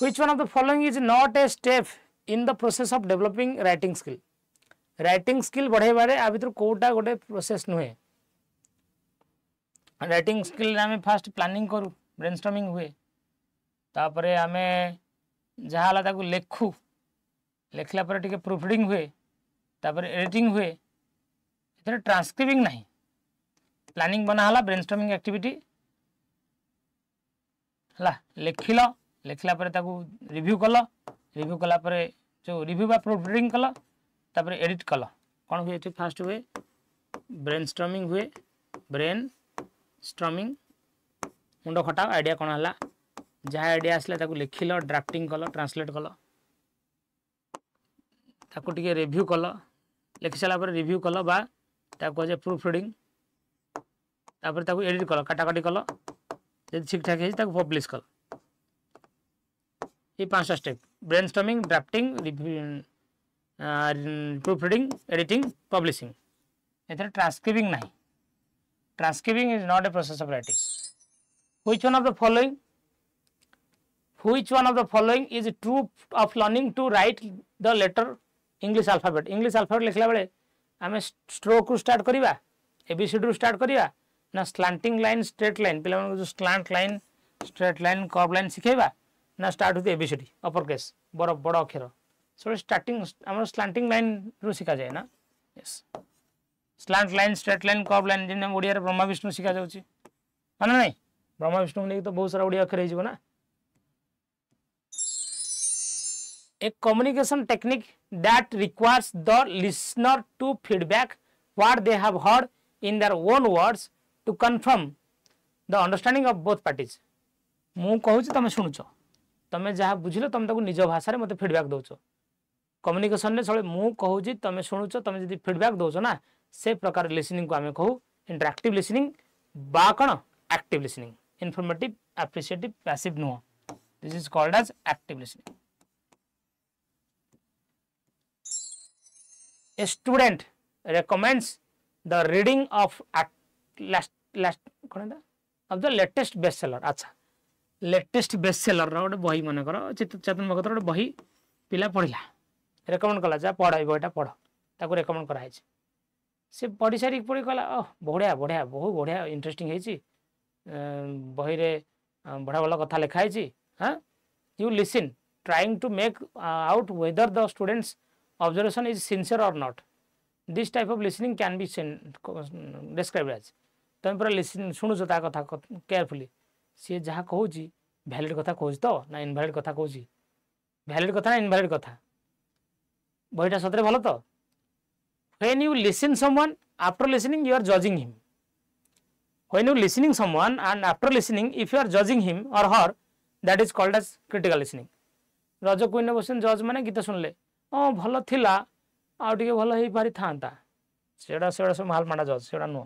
which one of the following is not a step in the process of developing writing skill बढ़ाइबारे आ भीतर कोटा गोटे प्रोसेस नुहे राइटिंग स्किल आमे फास्ट प्लानिंग करू ब्रेनस्टॉर्मिंग हुए तापरे आमे जहा ला ताकू लेखू लेखला पर टिके प्रूफ रीडिंग हुए तापर एडिटिंग हुए इतने ट्रांसक्रिबिंग नहीं प्लानिंग बना हला ब्रेनस्टॉर्मिंग एक्टिविटी हला लिखिल लिखला पर ताकू रिव्यू कला पर जो रिव्यू बा प्रूफ रीडिंग कला तापर एडिट कला कौन हुए फास्ट हुए ब्रेनस्टॉर्मिंग हुए ब्रेनस्टॉर्मिंग मुंड खटा आइडिया कौन हला जहाँ आइडिया आसला ताकू लिखिल ड्राफ्टिंग कल ट्रांसलेट कल ताकू टिके रिव्यू कल लिखि सारा पर रिव्यू कल बा ताकू कहे प्रूफ रीडिंग तापर ताकू एडिट कल काटाकाटी कल जब ठीक ठाक है ताकू पब्लिश कल ये 5टा step brainstorming drafting proof reading editing publishing एथरे ट्रांसक्रिबिंग नहीं transcribing is not a process of writing which one of the following is true of learning to write the letter English alphabet लिखला बेले आमे stroke रु start करिवा A B C D रु start करिवा ना स्लांटिंग लाइन स्ट्रेट लाइन पिला जो slant line straight line curve line सिखेबा ना start with A B C D upper case बड़ अक्षर सो स्टार्टिंग हमर स्लांटिंग लाइन रु सिखा जाए ना yes slant line straight line curve line जिन ओडिया रे ब्रह्मा विष्णु सिखा जाउची माने नहीं ब्रह्मा विष्णु ने तो बहुत सारा ओडिया अक्षर हिजबो ना a communication technique that requires the listener to feedback what they have heard in their own words to confirm the understanding of both parties मु कहूची तमे सुनुचो तमे जहा बुझिलो तमे ताकू निज भाषा रे मते फीडबैक दोचो कम्युनिकेशन रे छळे मु कहूची तमे सुनुचो तमे जदी फीडबैक दोचो ना से प्रकार लिसनिंग को आमे कहू इंटरैक्टिव लिसनिंग बा कोन active listening informative appreciative passive no this is called as active listening A student recommends the reading of the latest bestseller. अच्छा लेटेस्ट बेस्टसेलर गोटे बही मन कर चेतन भगत गोटे बही पिला पढ़ला रेकमेंड कला जा पढ़ बहीटा पढ़ ताको रेकमेंड कराई से पढ़ी सारी पढ़ी कहला बढ़िया बढ़िया बहुत बढ़िया इंटरेस्टिंग है बही रे बढ़िया भल कथा लिखाई हाँ you listen trying to make out whether the students observation is sincere और not this type of listening can be describe as तुम पूरा लिसन शुणुच ता कथा केयरफुली सी जहाँ कहूँ भैलिड कथा कहूँ तो ना इनभैलिड कथा कहूँ भैलिड कथा ना इनभैलिड कथा बहीटा सतरे भल तो when you listen someone after listening you are judging him when you listening someone and after listening if you are judging him or her that is called as critical listening रज queen बसन जज माने गीत सुनले भल थिला आ टिके भल हेई पारि थांता सेडा सब माल माडा जज सेडा no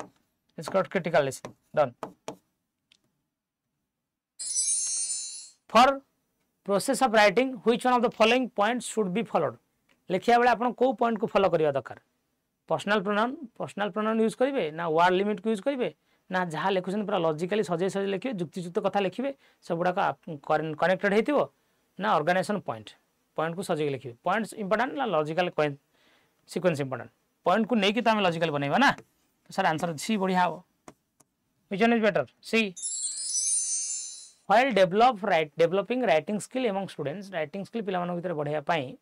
it's called critical listening done for process of writing which one of the following points should be followed लिखिया बेले आपण को पॉइंट को फॉलो करिया दरकार पर्सनल प्रोनाउन यूज करेंगे ना वर्ड लिमिट को यूज करेंगे ना जहाँ लिखुन पूरा लॉजिकली सजे सजे लिखे जुक्तियुक्त कथा लिखे सब गुड़ाक कनेक्टेड होती ना ऑर्गेनाइजेशन पॉइंट को सजे लिखे पॉइंट्स इंपोर्टेंट ना लॉजिकल सीक्वेंस इंपोर्टेंट पॉइंट को लेकिन तो आम लॉजिकल बनइबा ना तो सर आंसर सी बढ़िया हम which one is better C while developing writing skill among students writing skill पिला मानक भीतर बढ़िया पाई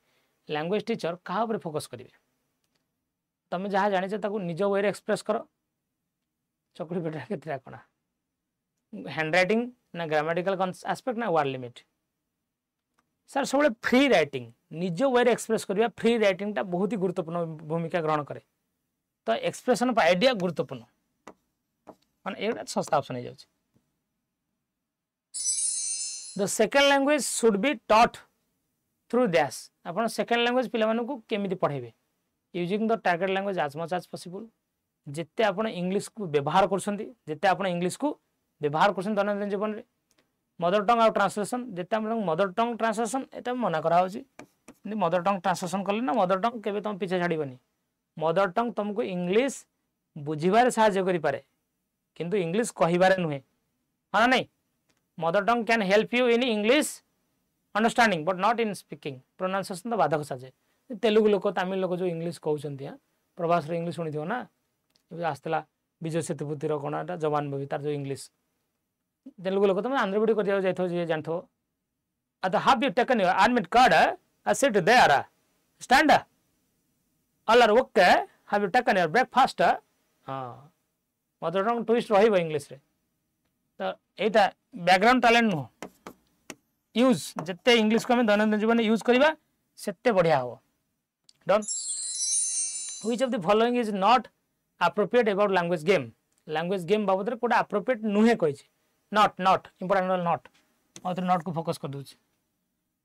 लैंग्वेज टीचर कहा ऊपर फोकस करेंगे तुम जहाँ जानी निज वे एक्सप्रेस कर चकुड़ी पेटा के कणा हैंड राइटिंग ना ग्रामेटिकल आस्पेक्ट ना वर्ड लिमिट सर सब फ्री राइटिंग निज वे एक्सप्रेस करवा फ्री राइटिंग टा बहुत ही गुरुत्वपूर्ण भूमिका ग्रहण करे तो एक्सप्रेशन ऑफ आइडिया गुरुत्वपूर्ण माने एटा सस्ता ऑप्शन हो जाउछ the second language should be taught through dash आपण सेकंड लैंग्वेज पिला मानकू केमिति पढाइबे using the target language as much as possible जिते आपण इंग्लिश को व्यवहार करछंती जिते आपण इंग्लिश को व्यवहार करछन दैनंदिन जीवन रे मदर टंग आउट ट्रांसलेशन जिते हम मदर टंग ट्रांसलेशन एटा मना करा होची मदर टंग ट्रांसलेशन कले ना मदर टंग केबे तुम पीछे छाड़ीबनी मदर टंग तुमको इंग्लिश बुझिबारे सहायता करि पारे किंतु इंग्लिश कहिबारे नुहे हां नहीं mother tongue can help you in English understanding but not in speaking pronunciation तो बाधक साजे तेलुगु लोक तमिल लोक जो इंग्लिश कहउछंती हां प्रवास रे इंग्लिश सुनिथियो ना आस्तला विजय सेतुपतिर कोणाटा जवान मूवी तार जो इंग्लिश तेलुगु लोक तुम आंध्र वीडियो कर जाइथो जे जानथो at the have you taken your admit card sit there stand all are okay have you taken your breakfast mother tongue twist रहिबो इंग्लिश रे तो एटा बैकग्राउंड टैलेंट नो यूज जत्ते इंग्लिश को हम दैनंदिन जीवन यूज करबा सेते बढ़िया हो done which of the following is not appropriate about language game बाबत रे कोडा appropriate नुहे कहै छै not important not और नॉट को फोकस कर दूच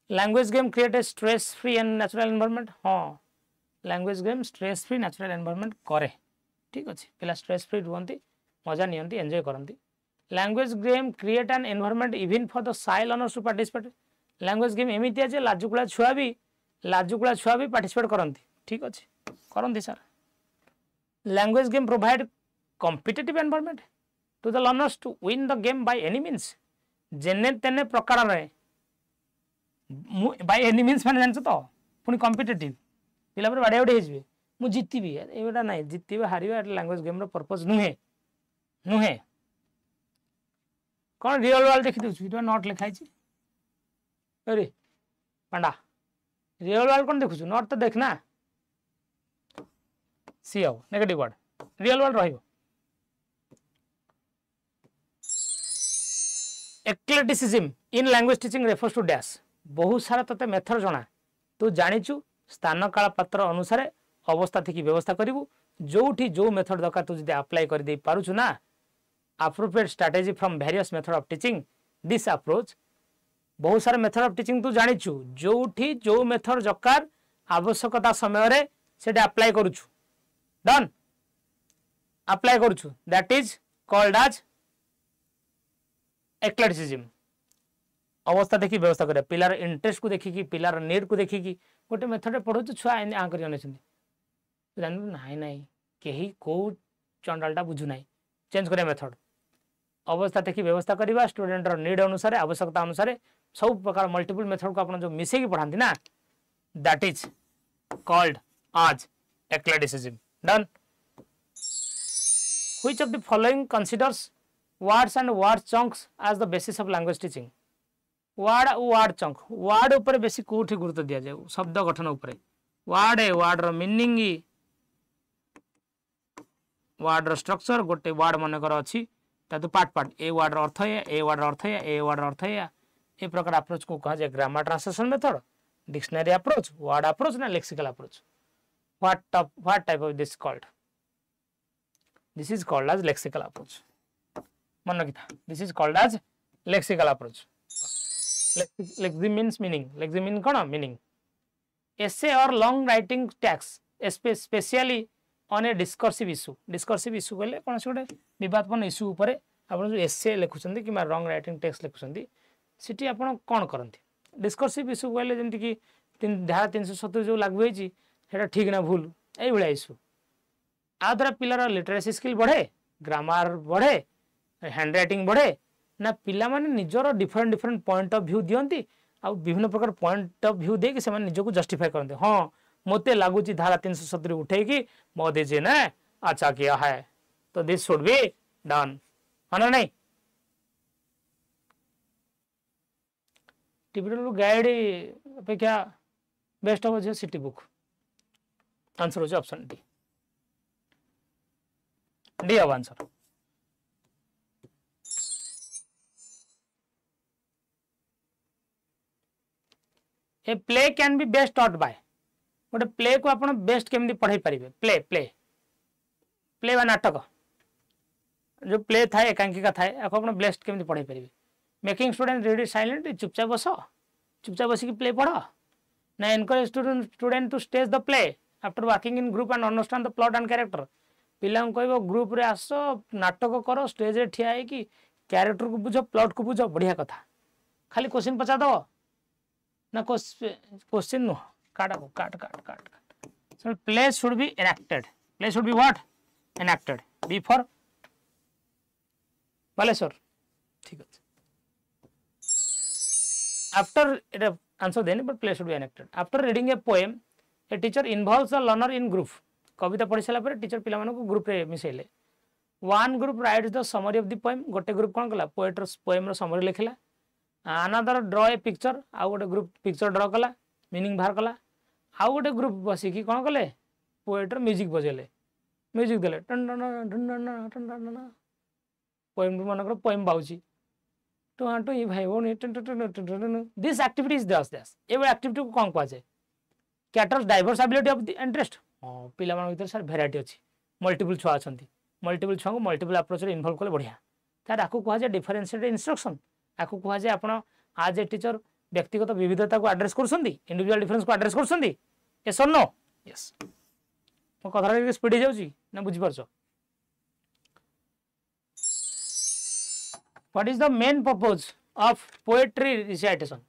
language game create a stress free and natural environment हाँ language game stress free natural environment करे ठीक अच्छे पिला स्ट्रेस फ्री रुहंती मजा नियंती एंजॉय करंती language game create an environment even for the shy learners to participate language game एमिति है जे लाजुकुला छुआ भी पार्टिसिपेट करंती ठीक अच्छे करंती sir language game provide competitive environment to the learners to win the game by any means जेने तेने प्रकार रे बाय एनी मीन्स माने जानछ तो पुनी कॉम्पिटिटिव पिला पर बाडे बाडे हेजबे मु जितबी एबेटा नाही जितबे हारिबा लैंग्वेज गेम रो पर्पस नुहे कोन रियल वर्ल्ड देखि दउछ इटा नॉट लिखाइ छी अरे पांडा रियल वर्ल्ड कोन देखुछु नॉट तो देखना सी आओ नेगेटिव वर्ड रियल वर्ल्ड रहिबो eclecticism in language teaching refers to dash बहुत सारा तते मेथड जना तू जानिचु स्थान काल पात्र अनुसार अवस्था थी व्यवस्था करू जोठी जो मेथड दरकार तू जदि अप्लाई कर दे पारुछु ना appropriate strategy from various method of teaching this approach बहुत सारा मेथड ऑफ टीचिंग तू जानिचु जोठी जो मेथड दरकार आवश्यकता समय रे सेटे अप्लाई करूछु डन अप्लाई करूछु that is called as eclecticism अवस्था देखी व्यवस्था करे पिलार इंटरेस्ट को देखिकी पिलार नीड को देखिकी गोटे मेथड पढ़ो छुआ आ कर नाई नाई कहीं कौ चंडालटा बुझु ना चेंज करिया मेथड अवस्था देखी व्यवस्था करवा स्टूडेंटर नीड अनुसार आवश्यकता अनुसार सब प्रकार मल्टीपल मेथड को आप जो मिसेकी पढ़ाती ना दैट इज कॉल्ड आज एक्लेटिसिज्म done Which of the following considers words and word chunks as the basis of language teaching? word chunk word ऊपर बेसी कोठी गुरुत्व दिया जाए शब्द गठन ऊपर word रो मीनिंग word रो स्ट्रक्चर गोटे word मन कर अछि तातु पार्ट ए word रो अर्थ है ए word रो अर्थ है ए word रो अर्थ है ए प्रकार अप्रोच को कहा जाए grammar translation method dictionary approach word approach ना lexical approach what type of this called? This is called as lexical approach. मन रखिता this is called as lexical approach. Lexi means meaning. Lexi mean कौन meaning? Essay or long writing text, especially on a discursive issue. Discursive issue कहले कौन से गोटे विवादपूर्ण issue उपरे आपण जो essay लिखुछंती कि long writing text लिखुछंती सिटी आपण कोन करंती discursive issue कहले जेंति कि धारा 370 जो लागू होईची सेटा ठीक ना भूल एई भले इश्यू आ द्वारा पिलार लिटरेसी स्किल बढ़े ग्रामर बढ़े हैंड राइटिंग बढ़े ना पिला माने निजर डिफरेंट पॉइंट ऑफ व्यू दियंती आ विभिन्न प्रकार पॉइंट ऑफ व्यू दे कि से माने निजको जस्टिफाई करते हां मोते लागुची धारा 370 उठे कि मोदी जी ने अच्छा किया है तो दिस शुड बी डन है ना नहीं टिपिकल गाइड अपेक्षा बेस्ट हो जे सिटी बुक आंसर हो ऑप्शन डी अब answer a play can be best taught by गोटे प्ले को आप बेस्ट केमती पढ़ाई पारे प्ले प्ले प्ले बा नाटक जो प्ले थाए एकांकिका थाए आप बेस्ट केमती पढ़ाई पारे मेकिंग स्टूडेंट रीड साइलेंट चुपचाप बस प्ले पढ़ ना encourage student to stage the play after working in group and understand the plot and character पिला कह ग्रुप रे आस नाटक कर स्टेज रे ठिया है कैरेक्टर को बुझ प्लॉट को बुझ बढ़िया कथा खाली क्वेश्चन पचार दब ना क्वेश्चन नुह काट so play should be enacted play should be what enacted b for Baleswar ठीक है after it answer then but play should be enacted after reading a poem a teacher involves the learner in group कविता पढ़ी सारा पर teacher पिला मानको group रे मिसेले one group writes the summary of the poem गोटे ग्रुप कोन कला पोएट रो पोएम रो समरी लिखला another draw a picture आउ गोटे ग्रुप पिक्चर ड्रा कला मीनिंग बाहर कला आउ गोटे ग्रुप बसिकी कौन कले पोएट म्यूजिक बजेले म्यूजिक देले टन टन टन टन टन टन पोएम मनकर पोएम बाउची टू टू ई भाई ओन टन टन टन दिस एक्टिविटी इज दिस एवं एक्टिविटी को कौन कह जाए कैटर्स डाइवर्सिबिलिटी ऑफ द इंटरेस्ट हां पिला मन भीतर सर वेराइटी अछि मल्टीपल छुआ अछंती मल्टीपल छुआ को मल्टीपल अप्रोच रे इन्वॉल्व कले बढ़िया तार आकु कह जाए डिफरेंशिएटेड इंस्ट्रक्शन आकु कह जाए आपण आज ए टीचर व्यक्तिगत विविधता को एड्रेस करछंती इंडिविजुअल डिफरेंस को एड्रेस करछंती यस और नो यस मो कथा स्पीड जाउची ना बुझी परछो what is the main purpose of poetry recitation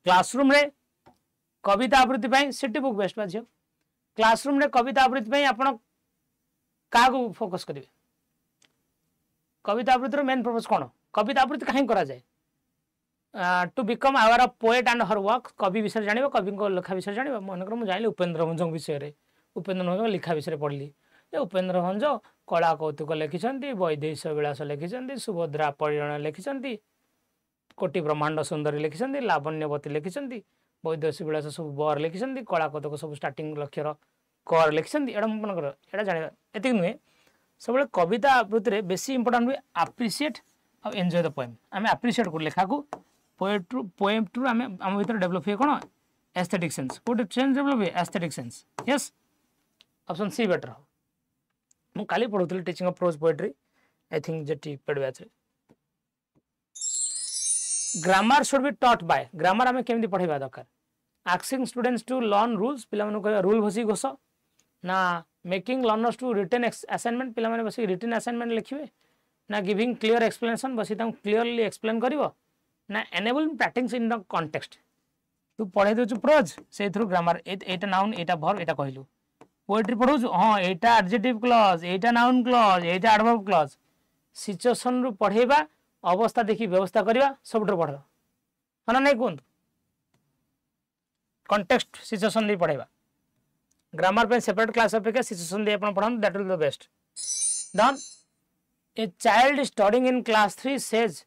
classroom रे कविता आवृत्ति पई सिटी बुक बेस्ट बाजियो क्लासरूम रे कविता आवृत्ति पई आपण का को फोकस करिवे कविता आवृत्ति रो मेन पर्पस कोन कविता आवृत्ति कहीं करा जाए to become aware of poet and her work कवि विषय जानिबो कवि को लेखा विषय जानिबो मनकर मु जाइले उपेंद्र भंज विषय रे उपेंद्र भंज लिखा विषय रे पढ़ली ए उपेंद्र भंज कला कौतुक लिखिसंती वैदेश विलास लिखिसंती सुभद्रा परिण लिखिसंती कोटि ब्रह्मांड सुंदरी लिखिसंती लावण्यवती लिखिसंती वैदेश विलास सब बर लिखिसंती कला कौतुक सब स्टार्टिंग लक्ष्यर कर लिखिसंती एडा मनकर एडा जानिबा एतिक नुहे सब कविता आवृत्ति रे बेसी इंपोर्टेंट हुए एप्रिशिएट और एंजॉय द पोएम आम एप्रिशिएट कर लेखा को पोएम टू आम आम भीतर डेवलप हुए कौन एस्थेटिक सेंस कोटे सेंस डेवलप हुए aesthetic sense yes option C better हो मु काली पढुतली teaching of prose poetry I think जेटी पेड बैच रे grammar should be taught by grammar आम केमती पढ़ाइबा दरकार asking students to learn rules पिला मानु कह रूल भसी घोष ना making learners to written assignment पिला माने बसी रिटन असाइनमेंट लिखिबे ना गिविंग क्लियर एक्सप्लेनेशन बसी तम क्लियरली एक्सप्लेन करिवो ना enable practice in the context तू पढ़े दछु प्रोज से थ्रू ग्रामर एटा नाउन एटा वर्ब एटा कहलु पोएट्री पढौ हां एटा एडजेक्टिव क्लॉज एटा नाउन क्लॉज एटा एडवर्ब क्लॉज सिचुएशन रु पढ़ेबा अवस्था देखि व्यवस्था करिवा सबटर पढ़ हना नै कोन कॉन्टेक्स्ट सिचुएशन दे पढ़ेबा ग्रामर पे सेपरेट क्लास अपेक्षा सिचुएशन दे आपण पढान that will the best done a child studying in class 3 says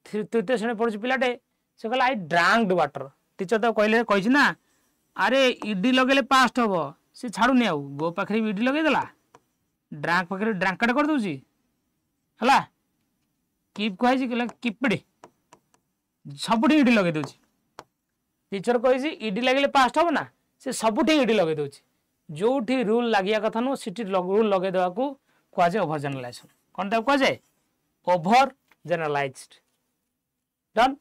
तृतीय श्रेणी पढुची पिलाटे से कहला आई ड्रांक्ड वाटर टीचर तो कहले कहिछि ना अरे ईडी लगेले पास्ट हबो से छाडुनी आउ गो पाखरे ईडी लगे देला ड्रांक पाखरे ड्रांकड कर दोची हला कीप कहै कि कीपड सबुठी ईडी लगे दोची टीचर कहिछि ईडी लगेले पास्ट हबो ना से सबुठी ईडी लगे दोची जोठी रूल लागिया कथा नो सिटी रूल लगे देवा को कह जाए ओवर जनरलाइजेशन कौन ता कह जाए ओवर जनरलाइज्ड डन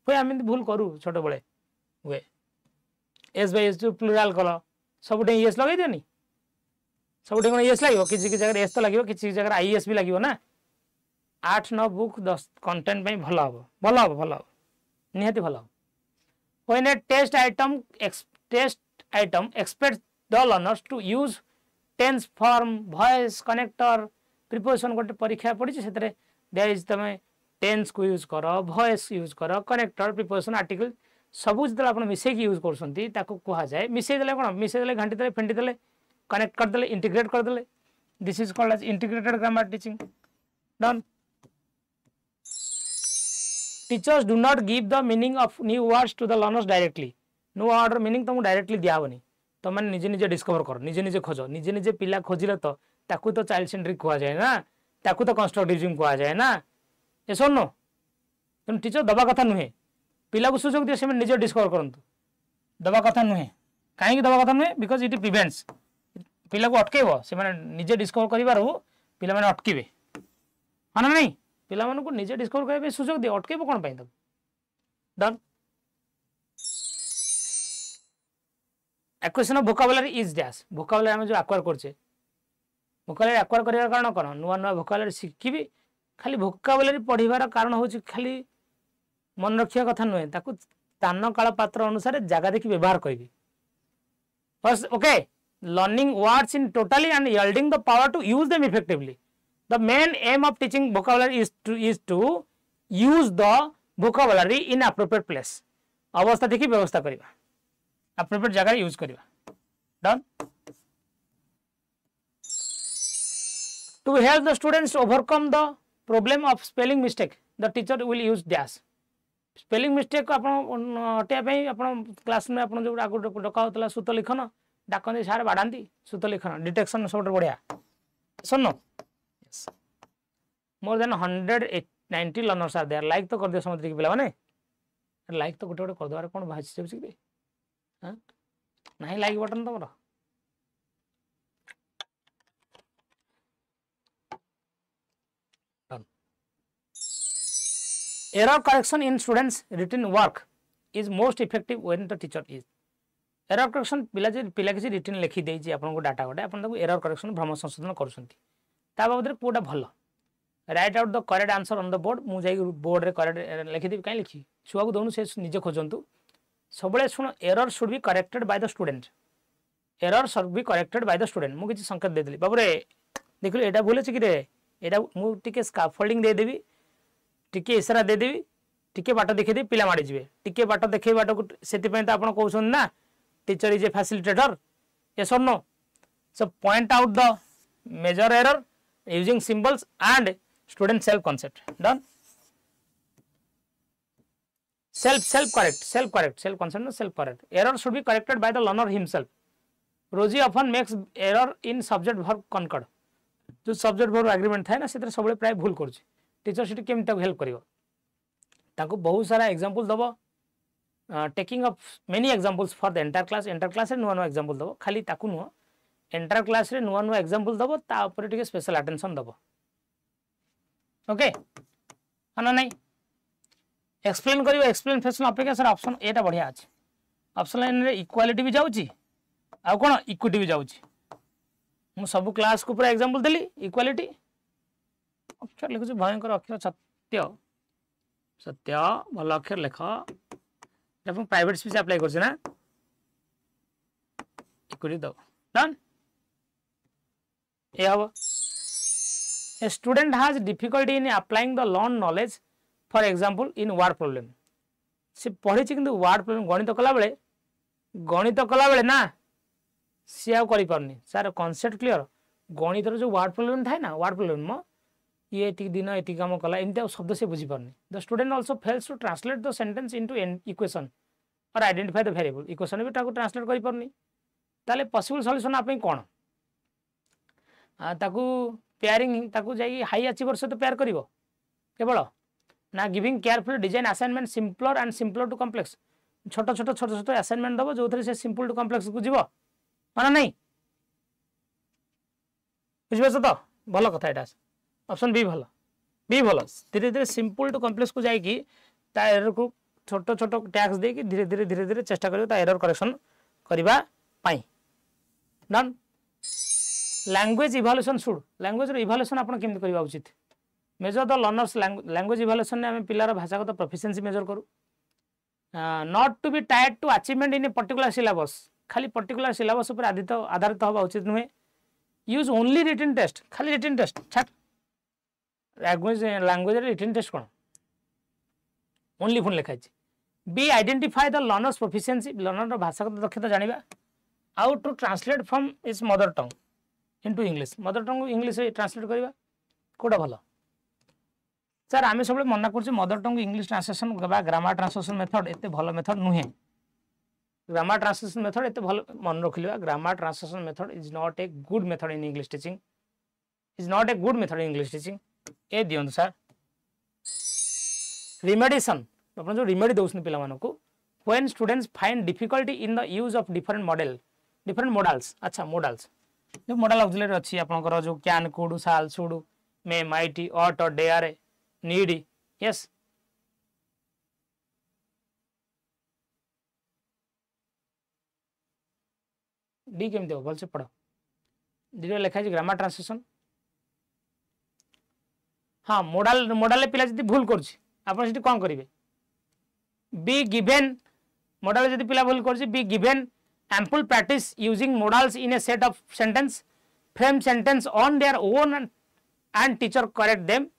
कोई आम भूल करू छोट बड़े हुए एस बाय एस जो प्लुराल कल सब एस लगे दियोनी सब एस लगे किसी जगह एस तो लगे किसी जगह आईएस भी लगे ना 8-9 बुक 10 कंटेंट भल हम भल हम भल हम निहाती भल हम when a test item expects the learners to use tense form voice connector preposition गोटे परीक्षा पड़ी से there is तमे tense को यूज करो voice यूज करो connector preposition article सब जो आप मिसे यूज करसंती ताको कहा जाए मिसे देले कोन मिसे देले घंटी देले फेंटी देले कनेक्ट कर देले इंटीग्रेट कर देले this is called as integrated grammar teaching done teachers do not give the meaning of new words to the learners directly no word meaning तुमको डायरेक्टली दियाबनी तो मैंने निजे निजे डिस्कवर कर निजे निजे खोज निजे निजे पिला खोजिले तो ताकू तो चाइल्ड सेंट्रिक कहा जाए ना ताकू तो कंस्ट्रक्टिविज्म कहा जाए ना ए सुन तुम टीचर दबा कथा नुहे पिला को सुजोग दिए से निजे डिस्कवर करंतु दबा कथा नुहे कहीं दबा कथा नुहे बिकॉज इट प्रिवेंट्स पिला को अटकेब से माने निजे डिस्कवर करिबारु पिला माने अटकीबे हां नहीं पिला माने को निजे डिस्कवर करबे सुजोग दे अटकेब कोन पई तब done acquisition of vocabulary is dash vocabulary हम जो एक्वायर करछे वोकाबुलरी एक्वायर करिवार कारण कोन नुवा नुवा वोकाबुलरी शिखिबी खाली वोकाबुलरी पढिबार कारण होची खाली मन रखिया कथा नुहे ताकू स्थान काल पात्र अनुसार जगह देखि व्यवहार करबी बस okay learning words in totally and yielding the power to use them effectively the main aim of teaching vocabulary is to use the vocabulary in appropriate place अवस्था देखि व्यवस्था करबा appropriate जगह यूज करबा done to help the students to overcome the problem of spelling mistake the teacher will use dash spelling mistake हटाइबा class में आप जो आगे डका होता सूत लिखन डाकती सारे बाढ़ाती सूत लिखन डिटेक्शन सब बढ़िया सुन more than 190 learners are there like तो कर दियो समझ के पिला माने लाइक तो गोटे गोटे कर दबार कोन भाजी जाउछि कि हां नाही लाइक बटन तमरो error correction in students written work is most effective when the teacher is error correction पिला किसी written लिखि देई छी आपन को डाटा गोटे आपन ताको error correction भ्रम संशोधन करसंती ता बाबद रे कोडा भलो right out the correct answer on the board मु जाई बोर्ड रे करेक्ट लिखि देबी काई लिखि छुआ को दोनु से निजे खोजंतु सबले सुन error should be corrected by the student error should be corrected by the student मु किछि संकेत दे देली बाबू रे देखलो एटा बोले छी कि रे एटा मु टिके स्कैफोल्डिंग दे देबी टिके इशारा दे देबी टिके बाट देखै दे पिला माडी जिवे टिके बाट देखै बाट को सेति पय त आपण कहउछन ना teacher is a facilitator yes और no so point out the major error using symbols and student self concept then self correct error should be corrected by the learner himself Rosie often makes error in subject verb concord जो subject verb agreement थाए ना सेते सबले प्राय भूल करछि teacher seat केम तक help करिवो ताको बहुत सारा एग्जांपल दबो taking of many examples for the entire class रे नुवा नुवा एग्जांपल दबो खाली ताको नुवा एंटायर क्लास रे नुवा नुवा एग्जांपल दबो ता ऊपर टिके स्पेशल अटेंशन दबो ओके हां नहीं एक्सप्लेन करिवो एक्सप्लेनेशन अपेक्षा सर ऑप्शन एटा बढ़िया अछि ऑप्शन लाइन रे इक्वालिटी भी जाउची आ कोन इक्विटी भी जाउची मु सब क्लास को पूरा एग्जांपल देली इक्वालिटी अक्षर लिखु भयंकर अक्षर सत्य सत्य भल अक्षर लेख अपन प्राइवेट स्पीच अप्लाई करछ ना इक्विटी दो डन ए हबो a student has difficulty in applying the learn knowledge for example in word problem से पढ़ी किंतु वर्ड प्रॉब्लम गणित कला बेले ना सी आउ करि पारनी सर कॉन्सेप्ट क्लियर गणित जो वर्ड प्रॉब्लम थाए ना वर्ड प्रॉब्लम मो ये एति दिन एति काम कला एमती शब्द से बुझी पारनी the student also fails to translate the sentence into an equation or identify the variable equation भी ताको ट्रांसलेट करि पारनी ताले पॉसिबल सॉल्यूशन आपन कोन ताकू पेयरिंग ताकू जाई हाई अचीवर से तो पेयर करिवो केवल ना giving careful design assignment simpler and simpler to complex छोट छोट छोट छोट असाइनमेंट दबो जो से सिंपल टू कॉम्प्लेक्स को जीवो माना नहीं बुझिबस तो भलो कथा एटा ऑप्शन बी भलो धीरे धीरे सिंपल टू कॉम्प्लेक्स को जाई कि ता एरर को छोट छोट टैक्स दे कि धीरे धीरे चेष्टा करियो ता एरर करेक्शन करबा पाई then language evaluation should language रो इवैल्यूएशन आपण केमति करबा उचित measure the learners language evaluation ने हम पिलार भाषागत प्रोफिशिएंसी मेजर करू not to be tied to achievement in a particular syllabus खाली पर्टिकुलर सिलेबस ऊपर आधारित होबा उचित नुहे यूज ओनली रिटन टेस्ट खाली रिटन टेस्ट छाट लैंग्वेज रिटन टेस्ट कोन ओनली फोन लिखाई be identify the learners proficiency learner भाषागत दक्षता जानिबा how to translate from is mother tongue into English mother tongue English translate करबा कोडा भलो सर आमे सब मना करछ मदर टंग इंग्लिश ट्रांसलेशन बा ग्रामर ट्रांसलेशन मेथड एते भलो मेथड नुहे ग्रामर ट्रांसलेशन मेथड एते भलो मन रखलिबा grammar translation method is not a good method in English teaching is not a good method in English teaching ए दियन सर रिमेडिएशन अपन जो रिमेडी दोसन पिला मानको when students find difficulty in the use of different modals अच्छा modals जो modal auxiliary अछि आपनकर जो can could shall should may might ought or dare need yes डी केमते हो भल से पढ़ो डी लिखा है ग्रामर ट्रांसलेशन हाँ मॉडल पिला जदी भूल करछि आपण सेठी कोन करिवे बी गिवन मॉडल जदी पिला भूल करछि be given ample practice using modals in a set of sentence frame sentence on their own and teacher correct them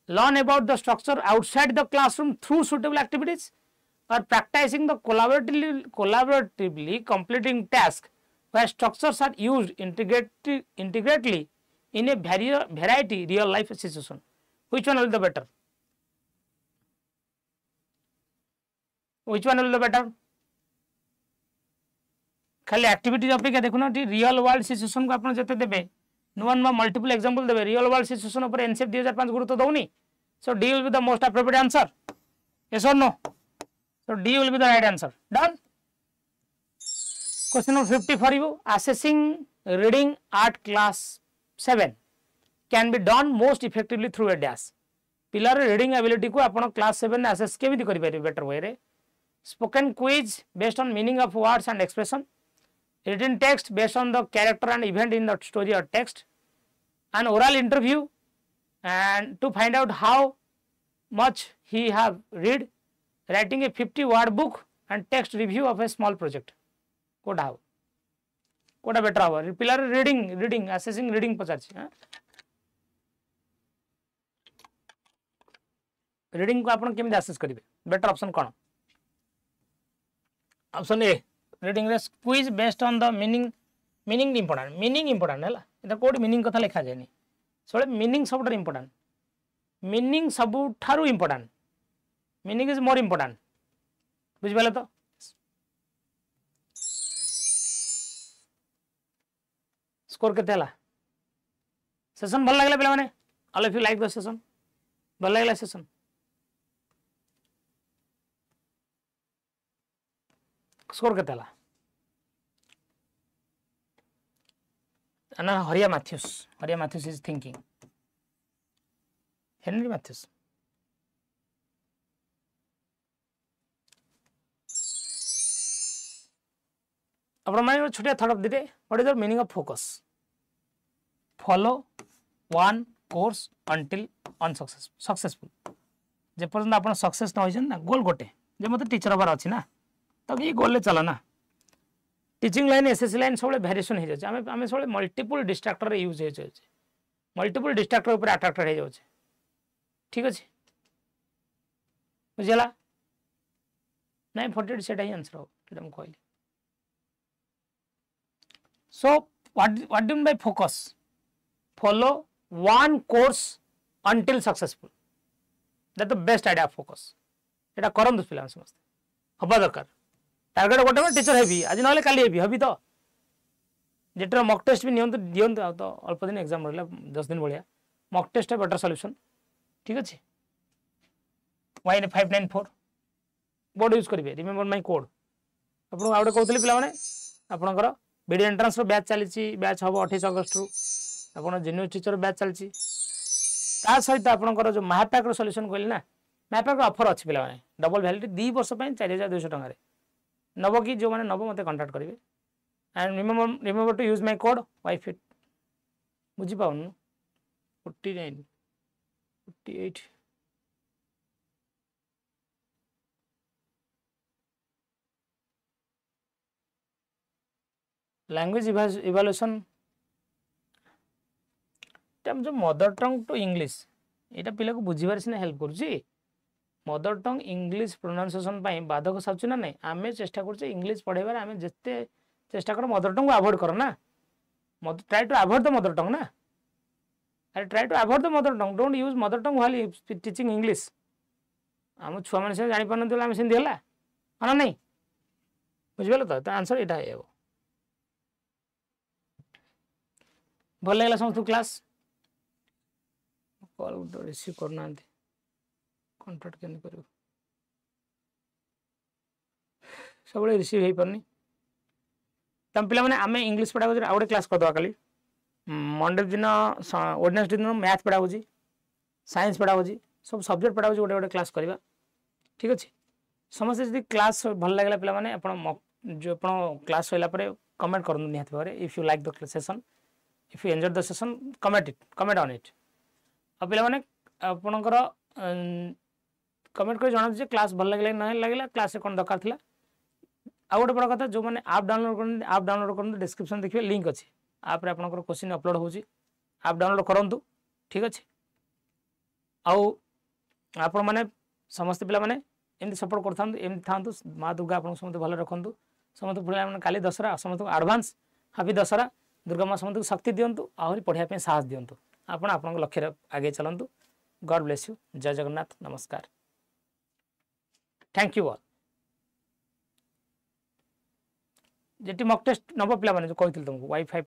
learn about the structure outside the classroom through suitable activities or practicing the collaboratively completing task where structures are used integrately in a variety real life situation which one will the better खाली activity अपेक्षा देखुना real world situation को आपन जते देबे नुवा multiple example देबे real world situation ऊपर NCF 2005 गुरुत्व दउनी so D will be the most appropriate answer yes और no so D will be the right answer then question number 50 for you assessing reading at class 7 can be done most effectively through a dash पिलर reading ability को आपन class 7 assess केमिति करि पारे better way रे spoken quiz based on meaning of words and expression written text based on the character and event in the story or text, an oral interview and to find out how much he have read, writing a 50-word book and text review of a small project. कोटा better हवा पिलर reading assessing reading पचारछि reading को आपण केमिति assess करिवे better option कोन option ए रीडिंग रे quiz based on the meaning important हैला एटा कोड मीनिंग कथा लिखा जायनी सोले मीनिंग सबटर इंपोर्टेंट मीनिंग सबठारु important meaning is more important बुझ पाले तो स्कोर केते हला सेशन भल लागला पिला माने all of you like the session भल लागला सेशन स्कोर केते हला अना हरिया Matthews is thinking Henry Matthews अपन माने छोटिया third of the day what is the meaning of focus follow one course until successful जे पर्यंत आपण सक्सेस न होइछन ना गोल गोटे जे मते टीचर हबार अछि ना तो ये गोल ले चला ना टीचिंग लाइन एसएससी लाइन सब वेरिएशन हो जाए आम सब मल्टीपल डिस्ट्राक्टर यूज हो मल्टीपल डिस्ट्राक्टर ऊपर अट्राक्टेड हो जाए ठीक अच्छे बुझला ना 48 से आंसर हम कहली So what do you mean by focus? Follow one course until successful. That's the best idea of focus. एटा करंतु पिला समस्त हबा दरकार टारगेट गोटे में टीचर हेबी आज नले काली हेबी हबी तो जेटर मॉक टेस्ट भी नियंतु दियंतु आ तो अल्प दिन एग्जाम रहला 10 दिन भलिया मॉक टेस्ट है बेटर सॉल्यूशन ठीक अछि Y594 बोर्ड यूज करिवे रिमेंबर माय कोड आपण आउडे कहतली पिला माने आपनकर वीडियो एंट्रेंस रो बैच चलीची बैच हबो 28 अगस्त रु आपण जूनियर टीचर बैच चलची ता सहित आपनकर जो महापैक रो सॉल्यूशन कहली ना महापैक रो ऑफर अछि पिला माने डबल वैलिडिटी 2 वर्ष पय 4200 टका रे नबो की जो माने नबो मते कांटेक्ट करिवे and remember to use my code Y5 बुझी पाउनु 49 48 लैंग्वेज इवैल्यूएशन टाइम जो मदर टंग टू इंग्लिश एटा पिला को बुझिबार सिना हेल्प करूची मदर टंग इंग्लिश प्रोनाउंसिएशन पई बाधक साचु ना नहीं आमे चेष्टा करछे इंग्लिश पढेबार आमे जत्ते चेष्टा कर मदर टंग को अवॉइड करो ना try to avoid the mother tongue ना अरे try to avoid the mother tongue don't use mother tongue while teaching English हम छुआ माने से जानि पारन दिला आमे सिंधी हला हां नहीं बुझिबेलो तो आंसर एटा है भल लगला समस्त क्लास कॉल रिसीव करना कॉन्टैक्ट केन करू सब रिसीव हे परनी तम पिला माने आमे इंग्लिश पढा आ गोटे क्लास कर दवा खाली मंडे दिन वेडनेसडे दिन मैथ पढा होजी साइंस पढा होजी सब सब्जेक्ट पढा होजी गोटे गोटे क्लास करबा ठीक अछि समस्त यदि क्लास भल लागला पिला माने आपण जो आपण क्लास होइला परे कमेंट करनु निहात बारे if you like the session if you enjoyed the session comment on it अब पिला माने आपनकर कमेंट कर जणा जे क्लास भल लागले न लागला क्लास कोन दरकार थिला आ गोटे बड़ कथा जो माने ऐप डाउनलोड करन डिस्क्रिप्शन देखिए लिंक अछि ऐप रे आपनकर क्वेश्चन अपलोड होची ऐप डाउनलोड करंतु ठीक अछि आ आपण माने समस्त पिला माने एमती सपोर्ट करथांतु एमती थांतु मां दुर्गा आपन समस्त भल रखंतु समस्त पिला माने काली दसरा समस्त एडवांस हैप्पी दसरा दुर्गा माँ समस्त शक्ति दियंतु आहरी पढ़िया साहस दियंतु आपण आपन लक्ष्य आगे चलंतु God bless you Jai Jagannath नमस्कार thank you all JT mock test नबो पिला माने जो कहितल तुमको Y5